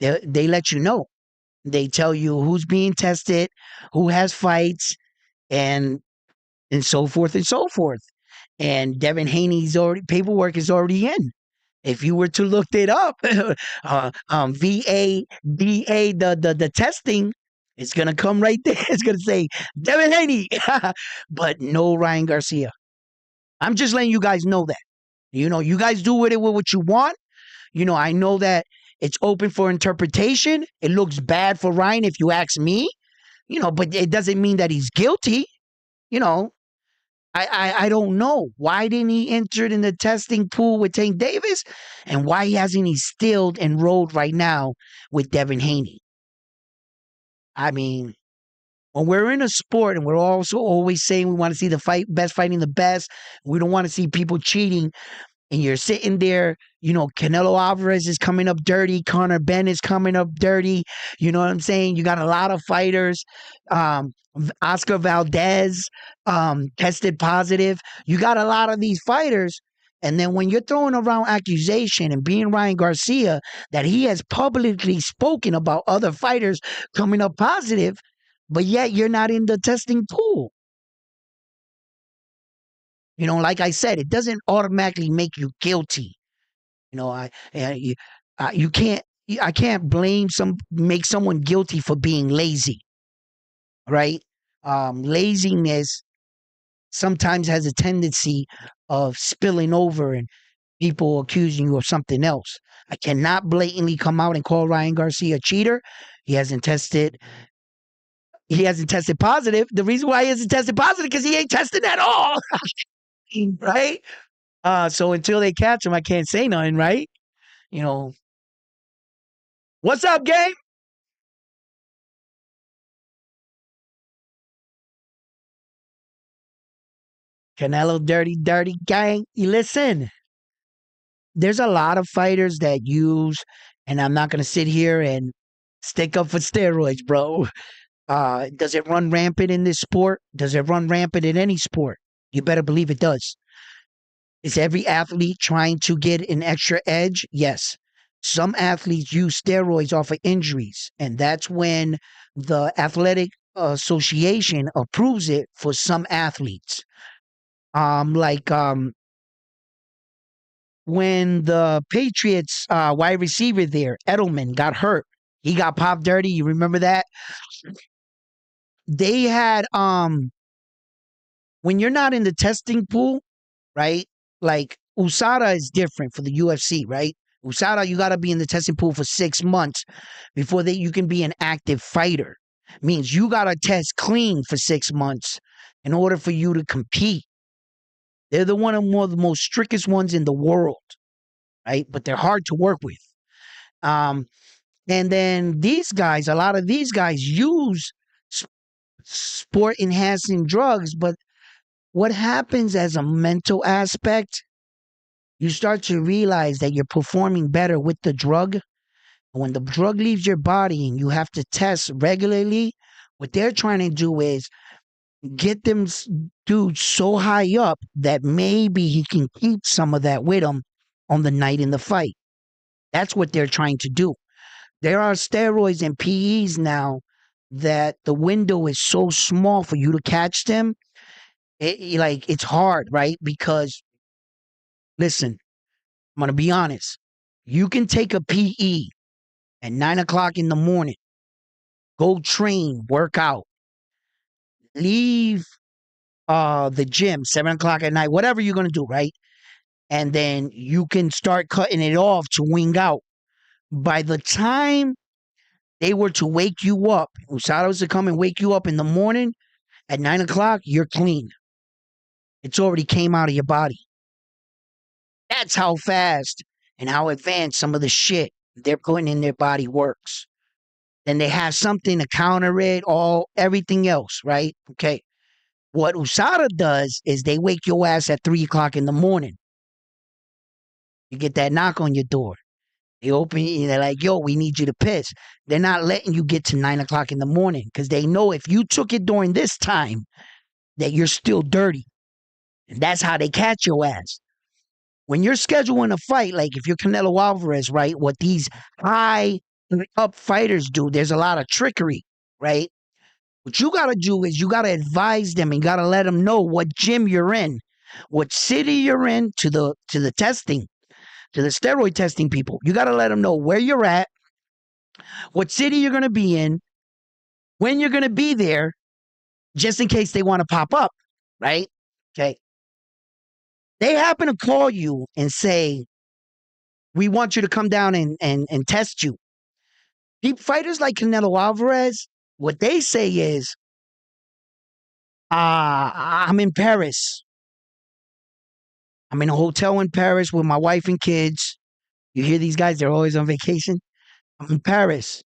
they let you know. They tell you who's being tested, who has fights, and so forth and so forth. And Devin Haney's paperwork is already in. If you were to look it up, VA, DA, the testing, it's gonna come right there. It's gonna say Devin Haney, but no Ryan Garcia. I'm just letting you guys know that. You guys do with it with what you want. I know that it's open for interpretation. It looks bad for Ryan if you ask me. But it doesn't mean that he's guilty. I don't know. Why didn't he enter in the testing pool with Tank Davis? And why hasn't he still enrolled right now with Devin Haney? I mean, when we're in a sport and we're also always saying we want to see the best fighting the best, we don't want to see people cheating, and you're sitting there, Canelo Alvarez is coming up dirty, Conor Benn is coming up dirty, you know what I'm saying? You got a lot of fighters, Oscar Valdez tested positive. You got a lot of these fighters, and then when you're throwing around accusation and being Ryan Garcia that he has publicly spoken about other fighters coming up positive, but yet you're not in the testing pool. Like I said, it doesn't automatically make you guilty. You can't. I can't make someone guilty for being lazy, right? Laziness sometimes has a tendency of spilling over and people accusing you of something else. I cannot blatantly come out and call Ryan Garcia a cheater. He hasn't tested positive. The reason why he hasn't tested positive because he ain't tested at all. Right? So until they catch him, I can't say nothing, right? What's up, gang? Canelo dirty gang. You listen. There's a lot of fighters that use, and I'm not gonna sit here and stick up for steroids, bro. Does it run rampant in this sport? Does it run rampant in any sport? You better believe it does. Is every athlete trying to get an extra edge? Yes. Some athletes use steroids off of injuries, and that's when the athletic association approves it for some athletes. Like when the Patriots wide receiver there, Edelman, got hurt. He got popped dirty. You remember that? They had when you're not in the testing pool, right? Like USADA is different for the UFC, right? USADA, you got to be in the testing pool for 6 months before you can be an active fighter. Means you got to test clean for 6 months in order for you to compete. They're the most strictest ones in the world, right? But they're hard to work with. And then a lot of these guys use sport enhancing drugs, but what happens as a mental aspect, you start to realize that you're performing better with the drug. When the drug leaves your body and you have to test regularly, what they're trying to do is get them dude so high up that maybe he can keep some of that with him on the night in the fight. That's what they're trying to do. There are steroids and PEs now that the window is so small for you to catch them. like it's hard, right? Because listen, I'm gonna be honest. You can take a PE at 9 o'clock in the morning, go train, work out, leave the gym 7 o'clock at night, whatever you're gonna do, right? And then you can start cutting it off to wing out. By the time they were to wake you up, USADA was to come and wake you up in the morning at 9 o'clock, you're clean. It's already came out of your body. That's how fast and how advanced some of the shit they're putting in their body works. Then they have something to counter it, all everything else, right? Okay. What USADA does is they wake your ass at 3 o'clock in the morning. You get that knock on your door. They open it and they're like, yo, we need you to piss. They're not letting you get to 9 o'clock in the morning because they know if you took it during this time, that you're still dirty. And that's how they catch your ass. When you're scheduling a fight, like if you're Canelo Alvarez, right, what these high up fighters do, there's a lot of trickery, right? What you got to do is you got to advise them and got to let them know what gym you're in, what city you're in to the testing, to the steroid testing people. You got to let them know where you're at, what city you're going to be in, when you're going to be there, just in case they want to pop up, right? Okay. They happen to call you and say, we want you to come down and test you. Fighters like Canelo Alvarez, what they say is, I'm in Paris. I'm in a hotel in Paris with my wife and kids. You hear these guys, they're always on vacation. I'm in Paris.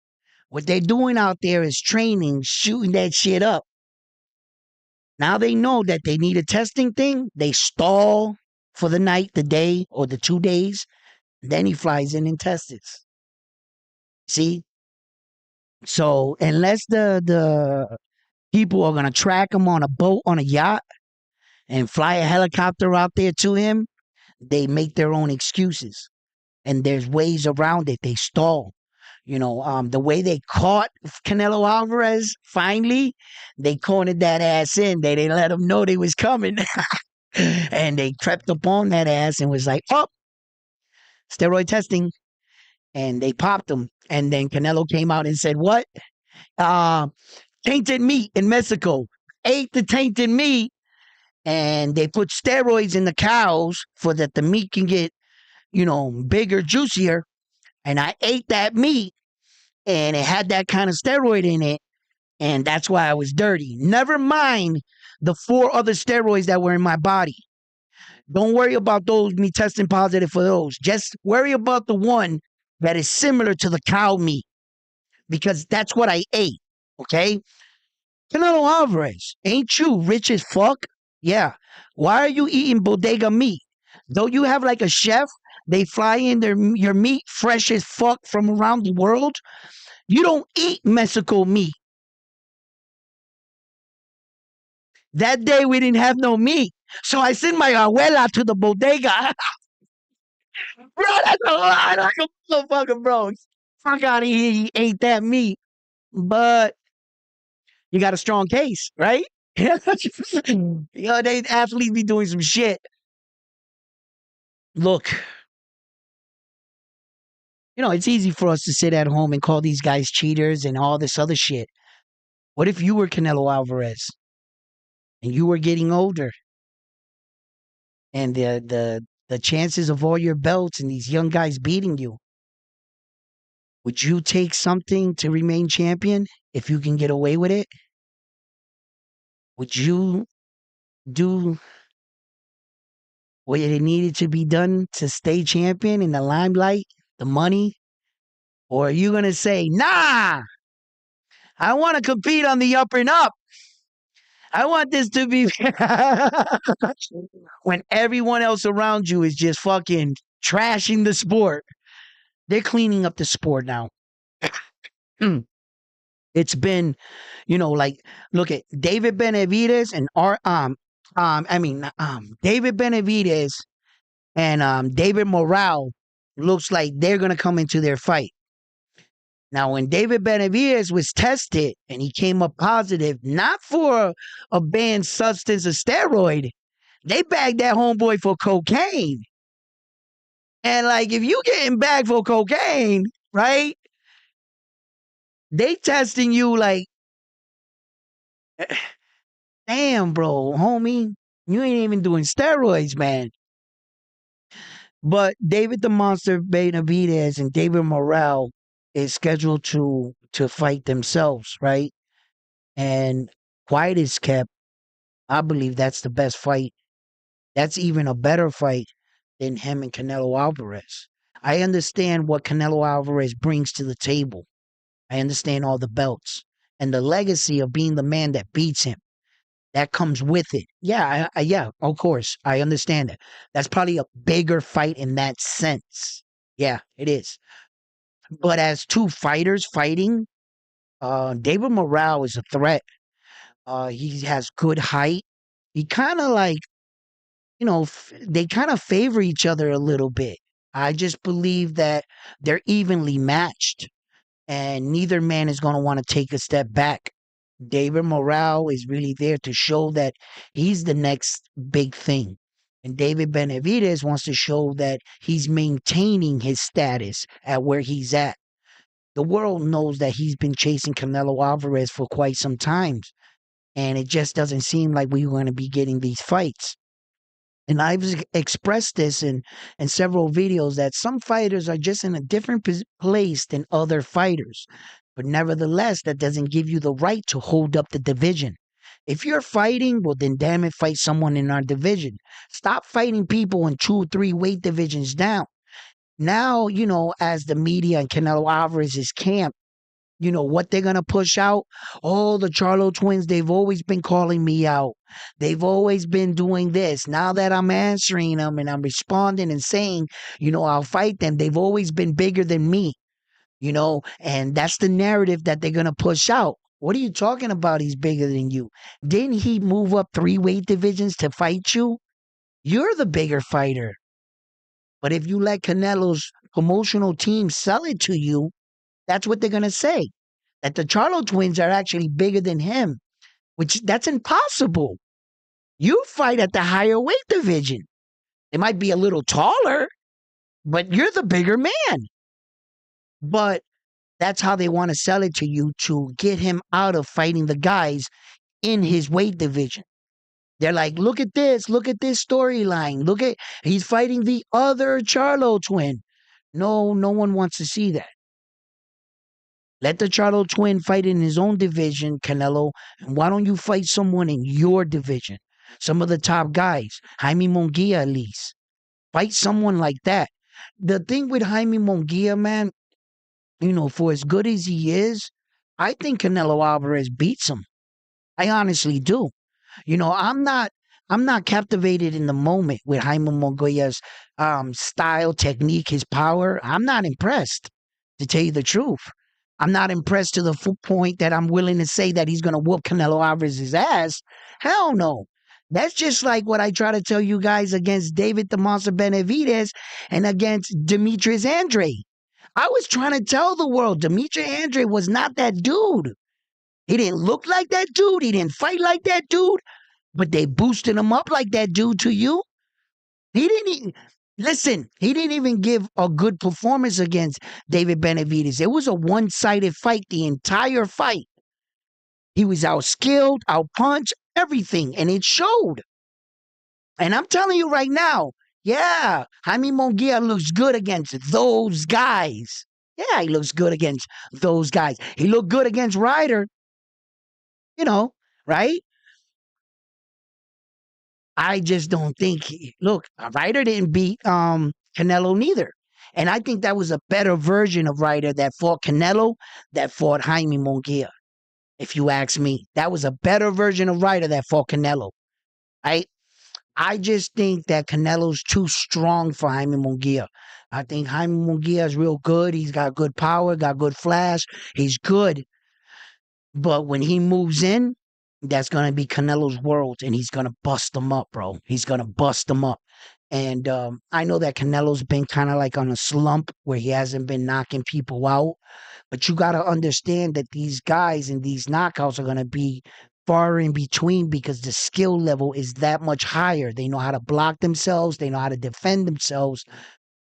What they're doing out there is training, shooting that shit up. Now they know that they need a testing thing. They stall for the night, the day, or the 2 days. Then he flies in and tests it. See? So unless the people are gonna track him on a boat, on a yacht, and fly a helicopter out there to him, they make their own excuses. And there's ways around it. They stall. The way they caught Canelo Alvarez, finally, they cornered that ass in. They didn't let him know they was coming. And they crept upon that ass and was like, oh, steroid testing. And they popped him. And then Canelo came out and said, what? Tainted meat in Mexico. Ate the tainted meat. And they put steroids in the cows for that the meat can get, bigger, juicier. And I ate that meat and it had that kind of steroid in it. And that's why I was dirty. Never mind the 4 other steroids that were in my body. Don't worry about those, me testing positive for those. Just worry about the one that is similar to the cow meat because that's what I ate. Okay? Canelo Alvarez, ain't you rich as fuck? Yeah. Why are you eating bodega meat? Don't you have like a chef? They fly in your meat fresh as fuck from around the world. You don't eat Mexico meat. That day we didn't have no meat. So I sent my abuela to the bodega. Bro, that's a lot. Like a motherfucker, bro. Fuck out of here. He ate that meat. But you got a strong case, right? They athletes be doing some shit. Look, it's easy for us to sit at home and call these guys cheaters and all this other shit. What if you were Canelo Alvarez and you were getting older and the chances of all your belts and these young guys beating you? Would you take something to remain champion if you can get away with it? Would you do what it needed to be done to stay champion in the limelight, the money? Or are you going to say, nah, I want to compete on the up and up. I want this to be when everyone else around you is just fucking trashing the sport. They're cleaning up the sport now. It's been, look at David Benavidez and David Benavidez and David Morale looks like they're gonna come into their fight. Now, when David Benavidez was tested and he came up positive, not for a banned substance or steroid, they bagged that homeboy for cocaine. And like, if you getting bagged for cocaine, right? They testing you like, damn, bro, homie, you ain't even doing steroids, man. But David the Monster Benavidez and David Morrell is scheduled to fight themselves, right? And quiet is kept. I believe that's the best fight. That's even a better fight than him and Canelo Alvarez. I understand what Canelo Alvarez brings to the table. I understand all the belts and the legacy of being the man that beats him. That comes with it. Yeah, yeah, of course. I understand that. That's probably a bigger fight in that sense. Yeah, it is. But as two fighters fighting, David Morale is a threat. He has good height. He kind of like, they kind of favor each other a little bit. I just believe that they're evenly matched and neither man is going to want to take a step back. David Morale is really there to show that he's the next big thing. And David Benavidez wants to show that he's maintaining his status at where he's at. The world knows that he's been chasing Canelo Alvarez for quite some time, and it just doesn't seem like we're going to be getting these fights. And I've expressed this in several videos that some fighters are just in a different place than other fighters. But nevertheless, that doesn't give you the right to hold up the division. If you're fighting, well, then damn it, fight someone in our division. Stop fighting people in 2 or 3 weight divisions down. Now, as the media and Canelo Alvarez's camp, what they're going to push out? Oh, the Charlo twins, they've always been calling me out. They've always been doing this. Now that I'm answering them and I'm responding and saying, I'll fight them, they've always been bigger than me, and that's the narrative that they're going to push out. What are you talking about? He's bigger than you. Didn't he move up 3 weight divisions to fight you? You're the bigger fighter. But if you let Canelo's promotional team sell it to you, that's what they're going to say. That the Charlo twins are actually bigger than him, which that's impossible. You fight at the higher weight division. They might be a little taller, but you're the bigger man. But that's how they want to sell it to you to get him out of fighting the guys in his weight division. They're like, look at this storyline. He's fighting the other Charlo twin. No one wants to see that. Let the Charlo twin fight in his own division, Canelo. And why don't you fight someone in your division? Some of the top guys, Jaime Munguia at least. Fight someone like that. The thing with Jaime Munguia, man, for as good as he is, I think Canelo Alvarez beats him. I honestly do. I'm not captivated in the moment with Jaime Munguia's style, technique, his power. I'm not impressed, to tell you the truth. I'm not impressed to the point that I'm willing to say that he's going to whoop Canelo Alvarez's ass. Hell no. That's just like what I try to tell you guys against David the Monster Benavidez and against Demetrius Andre. I was trying to tell the world Demetrius Andre was not that dude. He didn't look like that dude. He didn't fight like that dude. But they boosted him up like that dude to you. He didn't even give a good performance against David Benavidez. It was a one-sided fight the entire fight. He was out-skilled, out-punched, everything, and it showed. And I'm telling you right now, yeah, Jaime Munguia looks good against those guys. Yeah, he looks good against those guys. He looked good against Ryder, right? I just don't think Ryder didn't beat Canelo neither. And I think that was a better version of Ryder that fought Canelo that fought Jaime Munguia. If you ask me, that was a better version of Ryder that fought Canelo. I just think that Canelo's too strong for Jaime Munguia. I think Jaime Munguia is real good. He's got good power, got good flash. He's good. But when he moves in, that's going to be Canelo's world, and he's going to bust them up, bro. He's going to bust them up. And I know that Canelo's been kind of like on a slump where he hasn't been knocking people out. But you got to understand that these guys and these knockouts are going to be far in between because the skill level is that much higher. They know how to block themselves, they know how to defend themselves.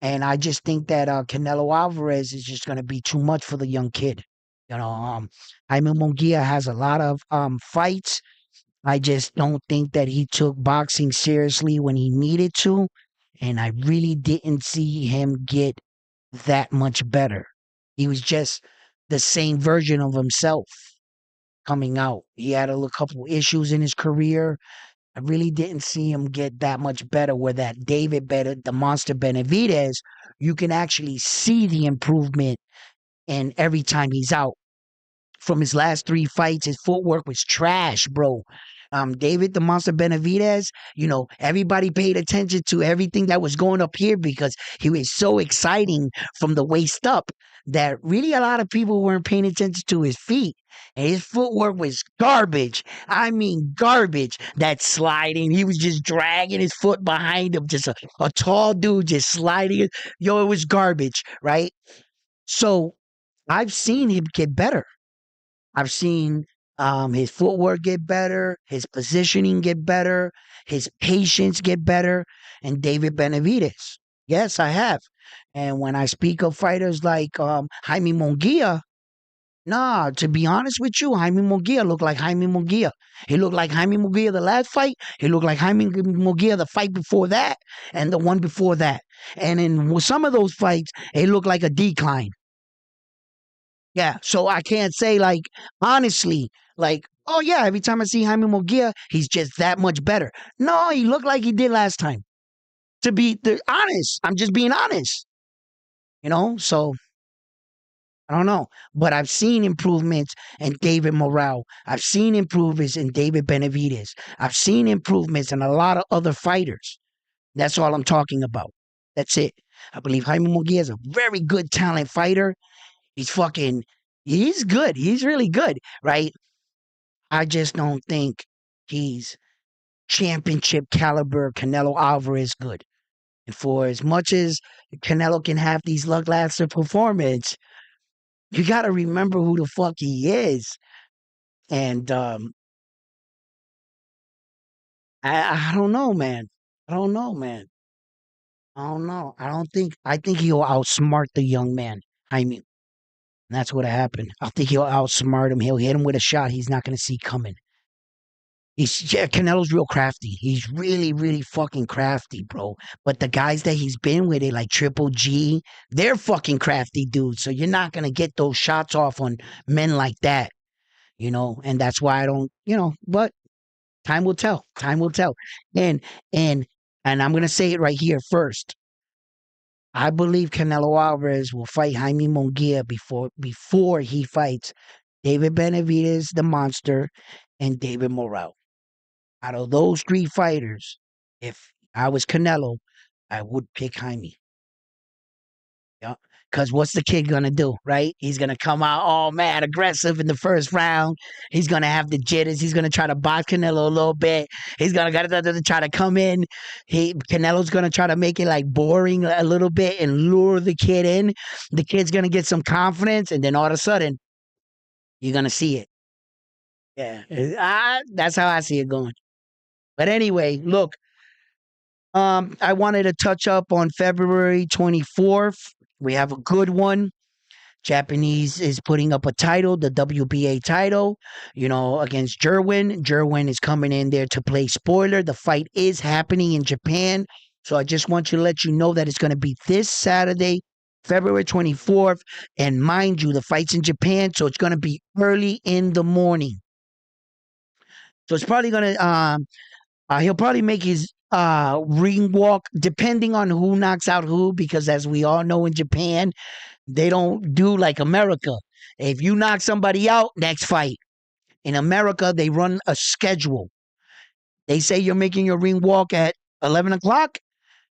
And I just think that Canelo Alvarez is just going to be too much for the young kid. You know, Jaime Munguia has a lot of fights. I just don't think that he took boxing seriously when he needed to. And I really didn't see him get that much better. He was just the same version of himself coming out. He had a couple issues in his career. I really didn't see him get that much better. Where that the Monster Benavidez, you can actually see the improvement in every time he's out. From his last three fights, his footwork was trash, bro. David the Monster Benavidez, everybody paid attention to everything that was going up here because he was so exciting from the waist up that really a lot of people weren't paying attention to his feet. And his footwork was garbage. I mean, garbage. That sliding, he was just dragging his foot behind him, just a tall dude just sliding. Yo, it was garbage, right? So I've seen him get better. I've seen his footwork get better, his positioning get better, his patience get better, and David Benavidez. Yes, I have. And when I speak of fighters like Jaime Munguia, nah, to be honest with you, Jaime Munguia looked like Jaime Munguia. He looked like Jaime Munguia the last fight. He looked like Jaime Munguia the fight before that and the one before that. And in some of those fights, it looked like a decline. Yeah, so I can't say like honestly, like, oh yeah, every time I see Jaime Munguia, he's just that much better. No, he looked like he did last time. To be honest, I'm just being honest. So I don't know, but I've seen improvements in David Morrell. I've seen improvements in David Benavidez. I've seen improvements in a lot of other fighters. That's all I'm talking about. That's it. I believe Jaime Munguia is a very good talent fighter. He's good. He's really good, right? I just don't think he's championship caliber Canelo Alvarez good. And for as much as Canelo can have these lackluster performance, you got to remember who the fuck he is. And I don't know, man. I don't know, man. I don't know. I think he'll outsmart the young man. I mean, that's what happened. I think he'll outsmart him. He'll hit him with a shot he's not going to see coming. Canelo's real crafty. He's really, really fucking crafty, bro. But the guys that he's been with, it like Triple G, they're fucking crafty dudes. So you're not gonna get those shots off on men like that, And that's why I don't, But time will tell. Time will tell. And and and I'm gonna say it right here first. I believe Canelo Alvarez will fight Jaime Munguia before he fights David Benavidez, the monster, and David Morrell. Out of those three fighters, if I was Canelo, I would pick Jaime. Yeah. Because what's the kid gonna do, right? He's gonna come out all mad, aggressive in the first round. He's gonna have the jitters. He's gonna try to box Canelo a little bit. He's gonna try to come in. Canelo's gonna try to make it like boring a little bit and lure the kid in. The kid's gonna get some confidence, and then all of a sudden, you're gonna see it. Yeah, that's how I see it going. But anyway, look, I wanted to touch up on February 24th. We have a good one. Japanese is putting up a title, the WBA title, against Jerwin. Jerwin is coming in there to play spoiler. The fight is happening in Japan. So I just want you to let you know that it's going to be this Saturday, February 24th. And mind you, the fight's in Japan, so it's going to be early in the morning. So it's probably going to he'll probably make his ring walk depending on who knocks out who, because as we all know in Japan, they don't do like America. If you knock somebody out, next fight. In America, they run a schedule. They say you're making your ring walk at 11 o'clock.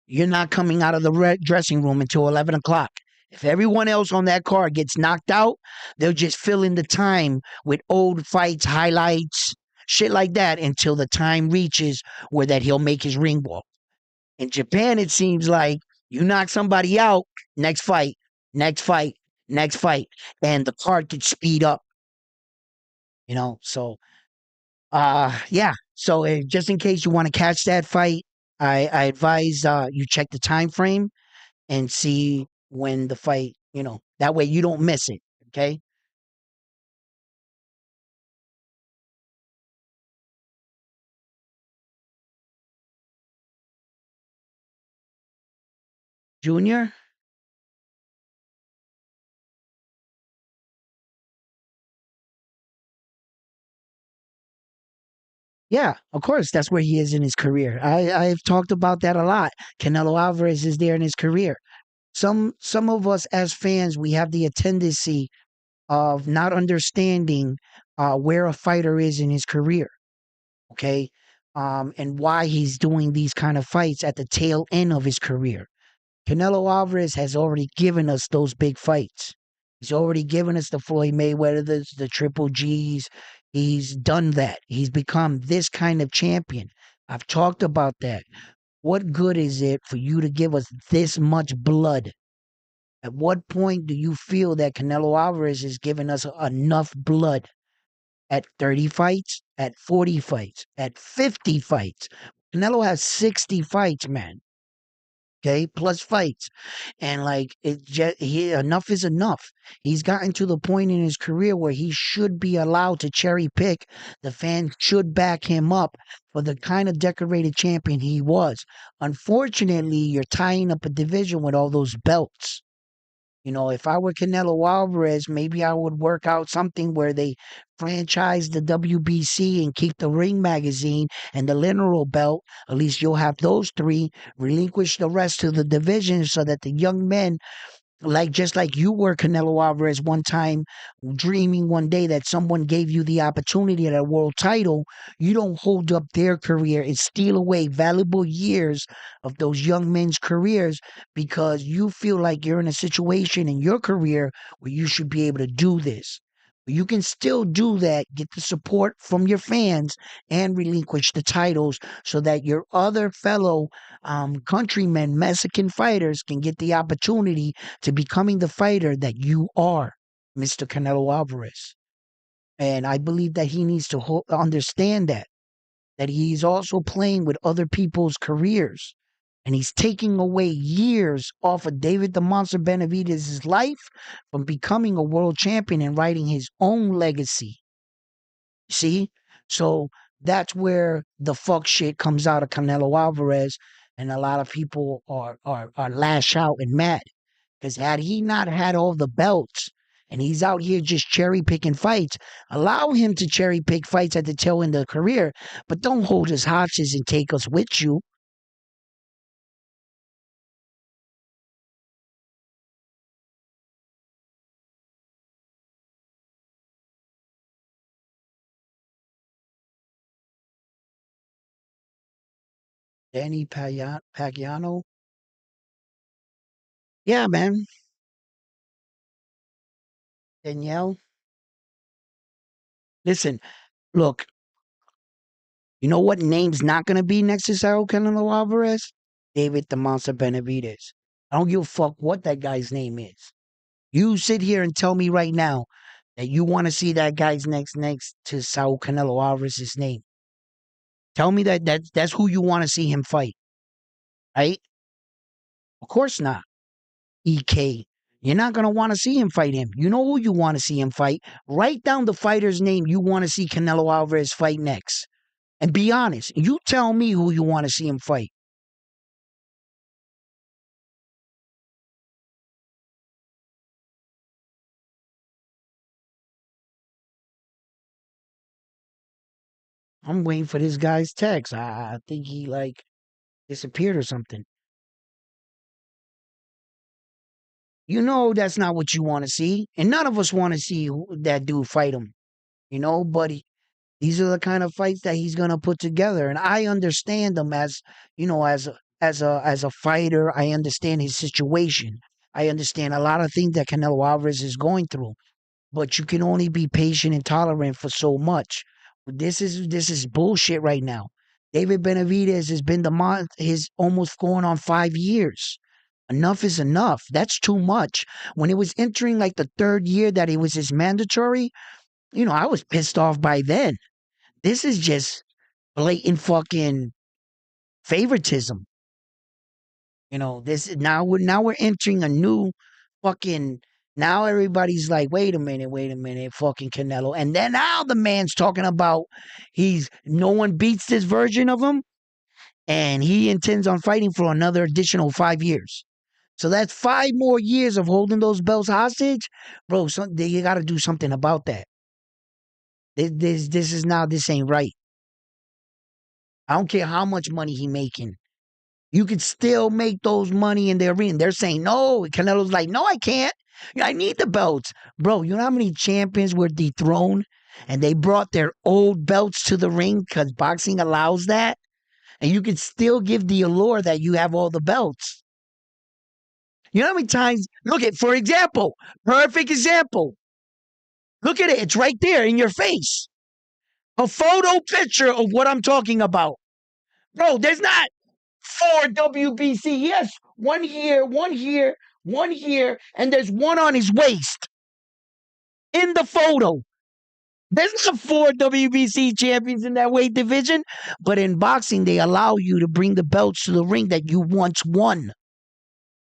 You're not coming out of the dressing room until 11 o'clock. If everyone else on that card gets knocked out, they'll just fill in the time with old fights, highlights, shit like that until the time reaches where that he'll make his ring walk. In Japan, it seems like you knock somebody out, next fight, next fight, next fight, and the card could speed up. So yeah. So just in case you want to catch that fight, I advise you check the time frame and see when the fight. That way you don't miss it. Okay, Junior. Yeah, of course, that's where he is in his career. I've talked about that a lot. Canelo Alvarez is there in his career. Some of us as fans, we have the tendency of not understanding where a fighter is in his career. Okay, and why he's doing these kind of fights at the tail end of his career. Canelo Alvarez has already given us those big fights. He's already given us the Floyd Mayweather, the Triple G's. He's done that. He's become this kind of champion. I've talked about that. What good is it for you to give us this much blood? At what point do you feel that Canelo Alvarez is giving us enough blood? At 30 fights, at 40 fights, at 50 fights. Canelo has 60 fights, man. Okay, plus fights. And like it just enough is enough. He's gotten to the point in his career where he should be allowed to cherry pick. The fans should back him up for the kind of decorated champion he was. Unfortunately, you're tying up a division with all those belts. If I were Canelo Alvarez, maybe I would work out something where they franchise the WBC and keep the Ring magazine and the Mineral belt. At least you'll have those three. Relinquish the rest to the division so that the young men, just like you were, Canelo Alvarez, one time dreaming one day that someone gave you the opportunity at a world title, you don't hold up their career and steal away valuable years of those young men's careers because you feel like you're in a situation in your career where you should be able to do this. You can still do that, get the support from your fans, and relinquish the titles so that your other fellow countrymen, Mexican fighters, can get the opportunity to becoming the fighter that you are, Mr. Canelo Alvarez. And I believe that he needs to understand that he's also playing with other people's careers. And he's taking away years off of David the Monster Benavidez' life from becoming a world champion and writing his own legacy. See? So that's where the fuck shit comes out of Canelo Alvarez. And a lot of people are lash out and mad. Because had he not had all the belts and he's out here just cherry picking fights, allow him to cherry pick fights at the tail end of the career, but don't hold us hostage and take us with you. Danny Pagano. Yeah, man. Danielle. Listen, look, you know what name's not going to be next to Saul Canelo Alvarez? David the Monster Benavidez. I don't give a fuck what that guy's name is. You sit here and tell me right now that you want to see that guy's next to Saul Canelo Alvarez's name. Tell me that's who you want to see him fight, right? Of course not. EK. You're not going to want to see him fight him. You know who you want to see him fight. Write down the fighter's name you want to see Canelo Alvarez fight next. And be honest. You tell me who you want to see him fight. I'm waiting for this guy's text. I think he like disappeared or something. You know that's not what you want to see. And none of us want to see that dude fight him. But these are the kind of fights that he's gonna put together, and I understand him as as a fighter. I understand his situation. I understand a lot of things that Canelo Alvarez is going through, but you can only be patient and tolerant for so much. This is bullshit right now. David Benavidez has been his almost going on 5 years. Enough is enough. That's too much. When it was entering like the third year that it was his mandatory, I was pissed off by then. This is just blatant fucking favoritism. This now we're entering a new fucking now everybody's like, wait a minute, fucking Canelo. And then now the man's talking about he's no one beats this version of him, and he intends on fighting for another additional 5 years. So that's 5 more years of holding those belts hostage, bro. You got to do something about that. This ain't right. I don't care how much money he making. You could still make those money in the arena. They're saying no. Canelo's like, no, I can't. I need the belts, bro. You know how many champions were dethroned, and they brought their old belts to the ring because boxing allows that, and you could still give the allure that you have all the belts. You know how many times? Look at, for example, perfect example. Look at it. It's right there in your face. A photo picture of what I'm talking about. Bro, there's not 4 WBC. Yes, one here, one here, one here, and there's one on his waist in the photo. There's not 4 WBC champions in that weight division, but in boxing, they allow you to bring the belts to the ring that you once won.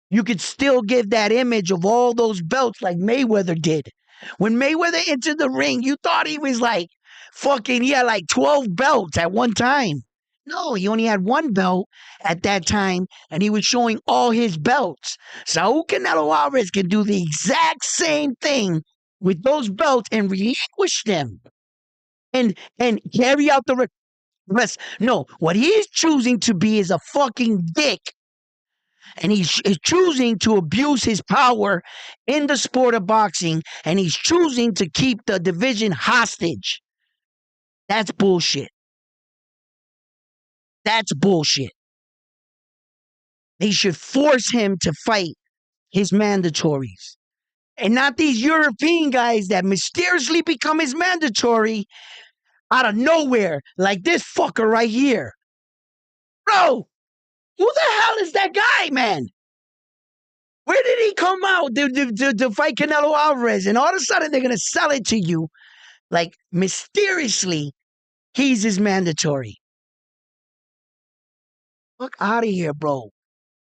You could still give that image of all those belts like Mayweather did. When Mayweather entered the ring, you thought he was like fucking, he had like 12 belts at one time. No, he only had one belt at that time, and he was showing all his belts. Saul Canelo Alvarez can do the exact same thing with those belts and relinquish them and carry out the rest. No, what he's choosing to be is a fucking dick, and he's choosing to abuse his power in the sport of boxing, and he's choosing to keep the division hostage. That's bullshit. That's bullshit. They should force him to fight his mandatories. And not these European guys that mysteriously become his mandatory out of nowhere, like this fucker right here. Bro, who the hell is that guy, man? Where did he come out to fight Canelo Alvarez? And all of a sudden they're going to sell it to you like mysteriously he's his mandatory. Fuck out of here, bro.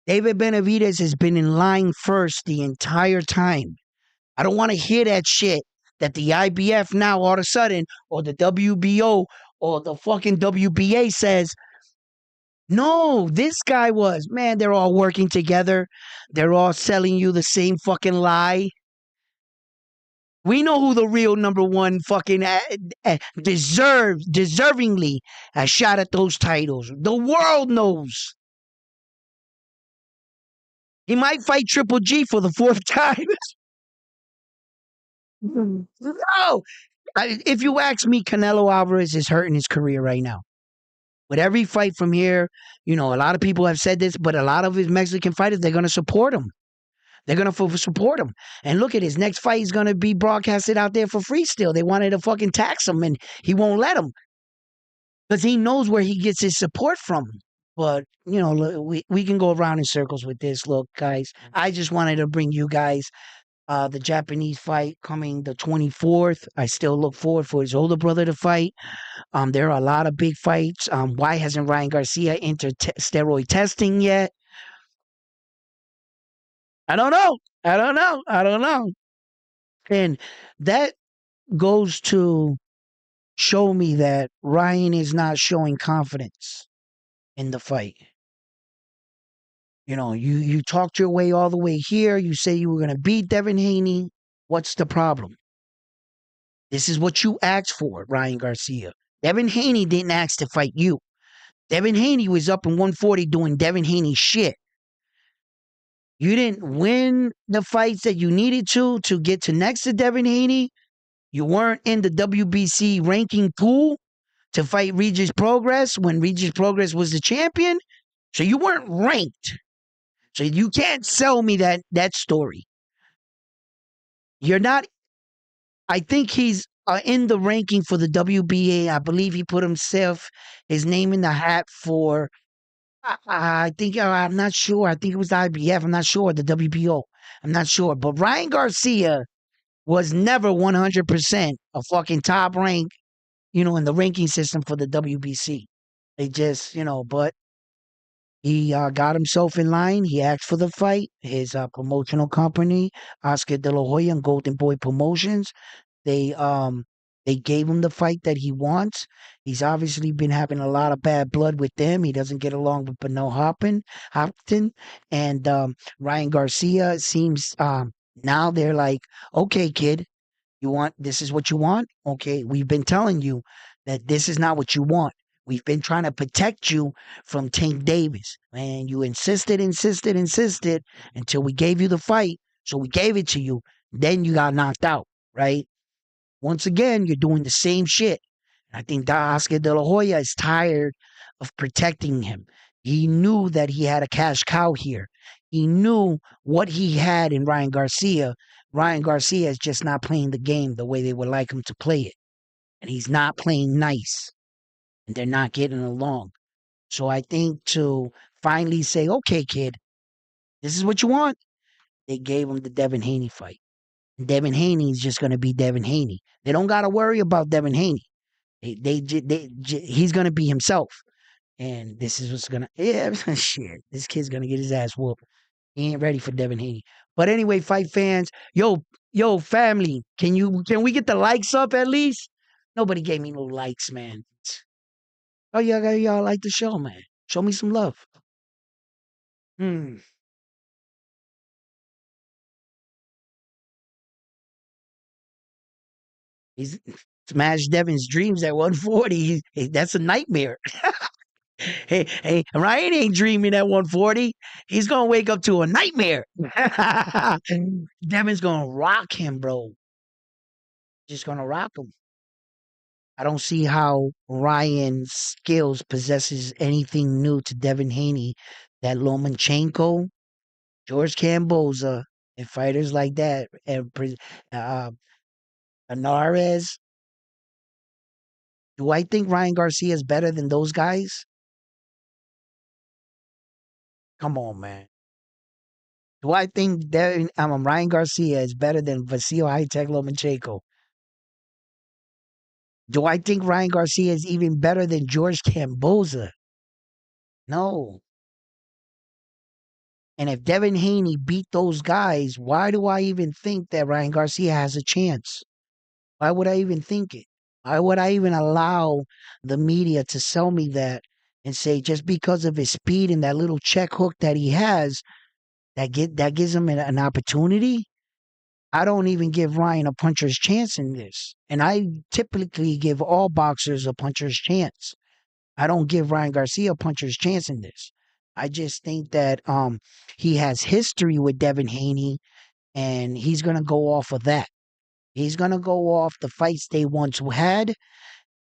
David Benavidez has been in line first the entire time. I don't want to hear that shit that the IBF now all of a sudden, or the WBO, or the fucking WBA says, no, this guy was. Man, they're all working together. They're all selling you the same fucking lie. We know who the real number one fucking deservingly a shot at those titles. The world knows. He might fight Triple G for the 4th time. No. If you ask me, Canelo Alvarez is hurting his career right now. With every fight from here, a lot of people have said this, but a lot of his Mexican fighters, they're going to support him. They're going to support him. And look at his next fight is going to be broadcasted out there for free still. They wanted to fucking tax him, and he won't let him. Because he knows where he gets his support from. But, we can go around in circles with this. Look, guys, I just wanted to bring you guys the Japanese fight coming the 24th. I still look forward for his older brother to fight. There are a lot of big fights. Why hasn't Ryan Garcia entered steroid testing yet? I don't know. And that goes to show me that Ryan is not showing confidence in the fight. You talked your way all the way here. You say you were going to beat Devin Haney. What's the problem? This is what you asked for, Ryan Garcia. Devin Haney didn't ask to fight you. Devin Haney was up in 140 doing Devin Haney shit. You didn't win the fights that you needed to get to next to Devin Haney. You weren't in the WBC ranking pool to fight Regis Progress when Regis Progress was the champion. So you weren't ranked. So you can't sell me that story. You're not. I think he's in the ranking for the WBA. I believe he put his name in the hat for I think I'm not sure. I think it was the IBF. I'm not sure. The WBO. I'm not sure. But Ryan Garcia was never 100% a fucking top rank, in the ranking system for the WBC. They just, but he got himself in line. He asked for the fight. His promotional company, Oscar De La Hoya and Golden Boy Promotions, they um they gave him the fight that he wants. He's obviously been having a lot of bad blood with them. He doesn't get along with Beno Hopton, and Ryan Garcia. It seems now they're like, okay, kid, you want this is what you want? Okay, we've been telling you that this is not what you want. We've been trying to protect you from Tank Davis. And you insisted until we gave you the fight. So we gave it to you. Then you got knocked out, right? Once again, you're doing the same shit. I think that Oscar De La Hoya is tired of protecting him. He knew that he had a cash cow here. He knew what he had in Ryan Garcia. Ryan Garcia is just not playing the game the way they would like him to play it. And he's not playing nice. And they're not getting along. So I think to finally say, okay, kid, this is what you want, they gave him the Devin Haney fight. Devin Haney is just going to be Devin Haney. They don't got to worry about Devin Haney. He's going to be himself. And this is what's going to, yeah, shit. This kid's going to get his ass whooped. He ain't ready for Devin Haney. But anyway, fight fans, yo, family, can we get the likes up at least? Nobody gave me no likes, man. Oh, y'all like the show, man. Show me some love. Hmm. He's smashed Devin's dreams at 140. That's a nightmare. Hey, Ryan ain't dreaming at 140. He's gonna wake up to a nightmare. Devin's gonna rock him, bro. Just gonna rock him. I don't see how Ryan's skills possesses anything new to Devin Haney that Lomachenko, George Camboza, and fighters like that, and uh, Anares. Do I think Ryan Garcia is better than those guys? Come on, man. Do I think that Ryan Garcia is better than Vasil High-Tech Lomachenko? Do I think Ryan Garcia is even better than George Camboza? No. And if Devin Haney beat those guys, why do I even think that Ryan Garcia has a chance? Why would I even think it? Why would I even allow the media to sell me that and say just because of his speed and that little check hook that he has, that gives him an opportunity? I don't even give Ryan a puncher's chance in this. And I typically give all boxers a puncher's chance. I don't give Ryan Garcia a puncher's chance in this. I just think that he has history with Devin Haney and he's gonna go off of that. He's gonna go off the fights they once had,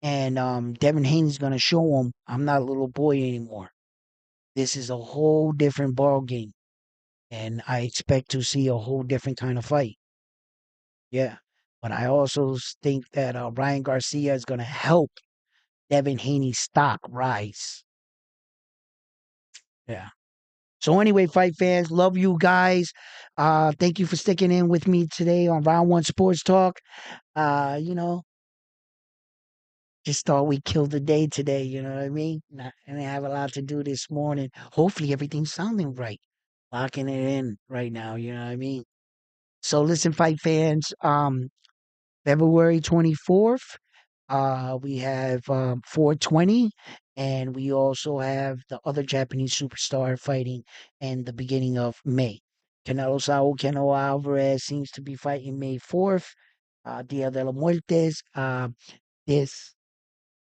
and Devin Haney's gonna show him I'm not a little boy anymore. This is a whole different ball game, and I expect to see a whole different kind of fight. Yeah. But I also think that Ryan Garcia is going to help Devin Haney's stock rise. Yeah. So anyway, fight fans, love you guys. Thank you for sticking in with me today on Round One Sports Talk. Uh, you know, just thought we killed the day today. You know what I mean? And I have a lot to do this morning. Hopefully, everything's sounding right. Locking it in right now. You know what I mean? So listen, fight fans. February 24th. We have 420, and we also have the other Japanese superstar fighting in the beginning of May. Canelo Alvarez seems to be fighting May 4th. Dia de los Muertes. This,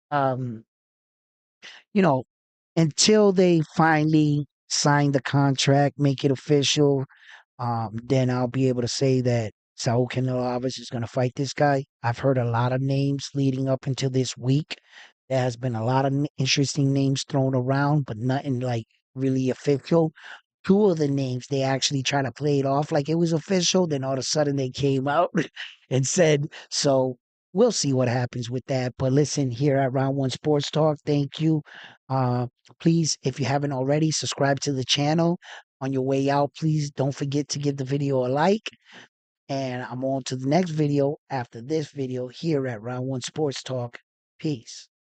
um, you know, until they finally sign the contract, make it official, then I'll be able to say that Saul Canelo Alvarez is going to fight this guy. I've heard a lot of names leading up until this week. There has been a lot of interesting names thrown around, but nothing like really official. Two of the names they actually try to play it off like it was official. Then all of a sudden they came out and said so. we'll see what happens with that. But listen, here at Round One Sports Talk, thank you. Uh, please, if you haven't already, subscribe to the channel. On your way out, please don't forget to give the video a like. And I'm on to the next video after this video here at Round One Sports Talk. Peace.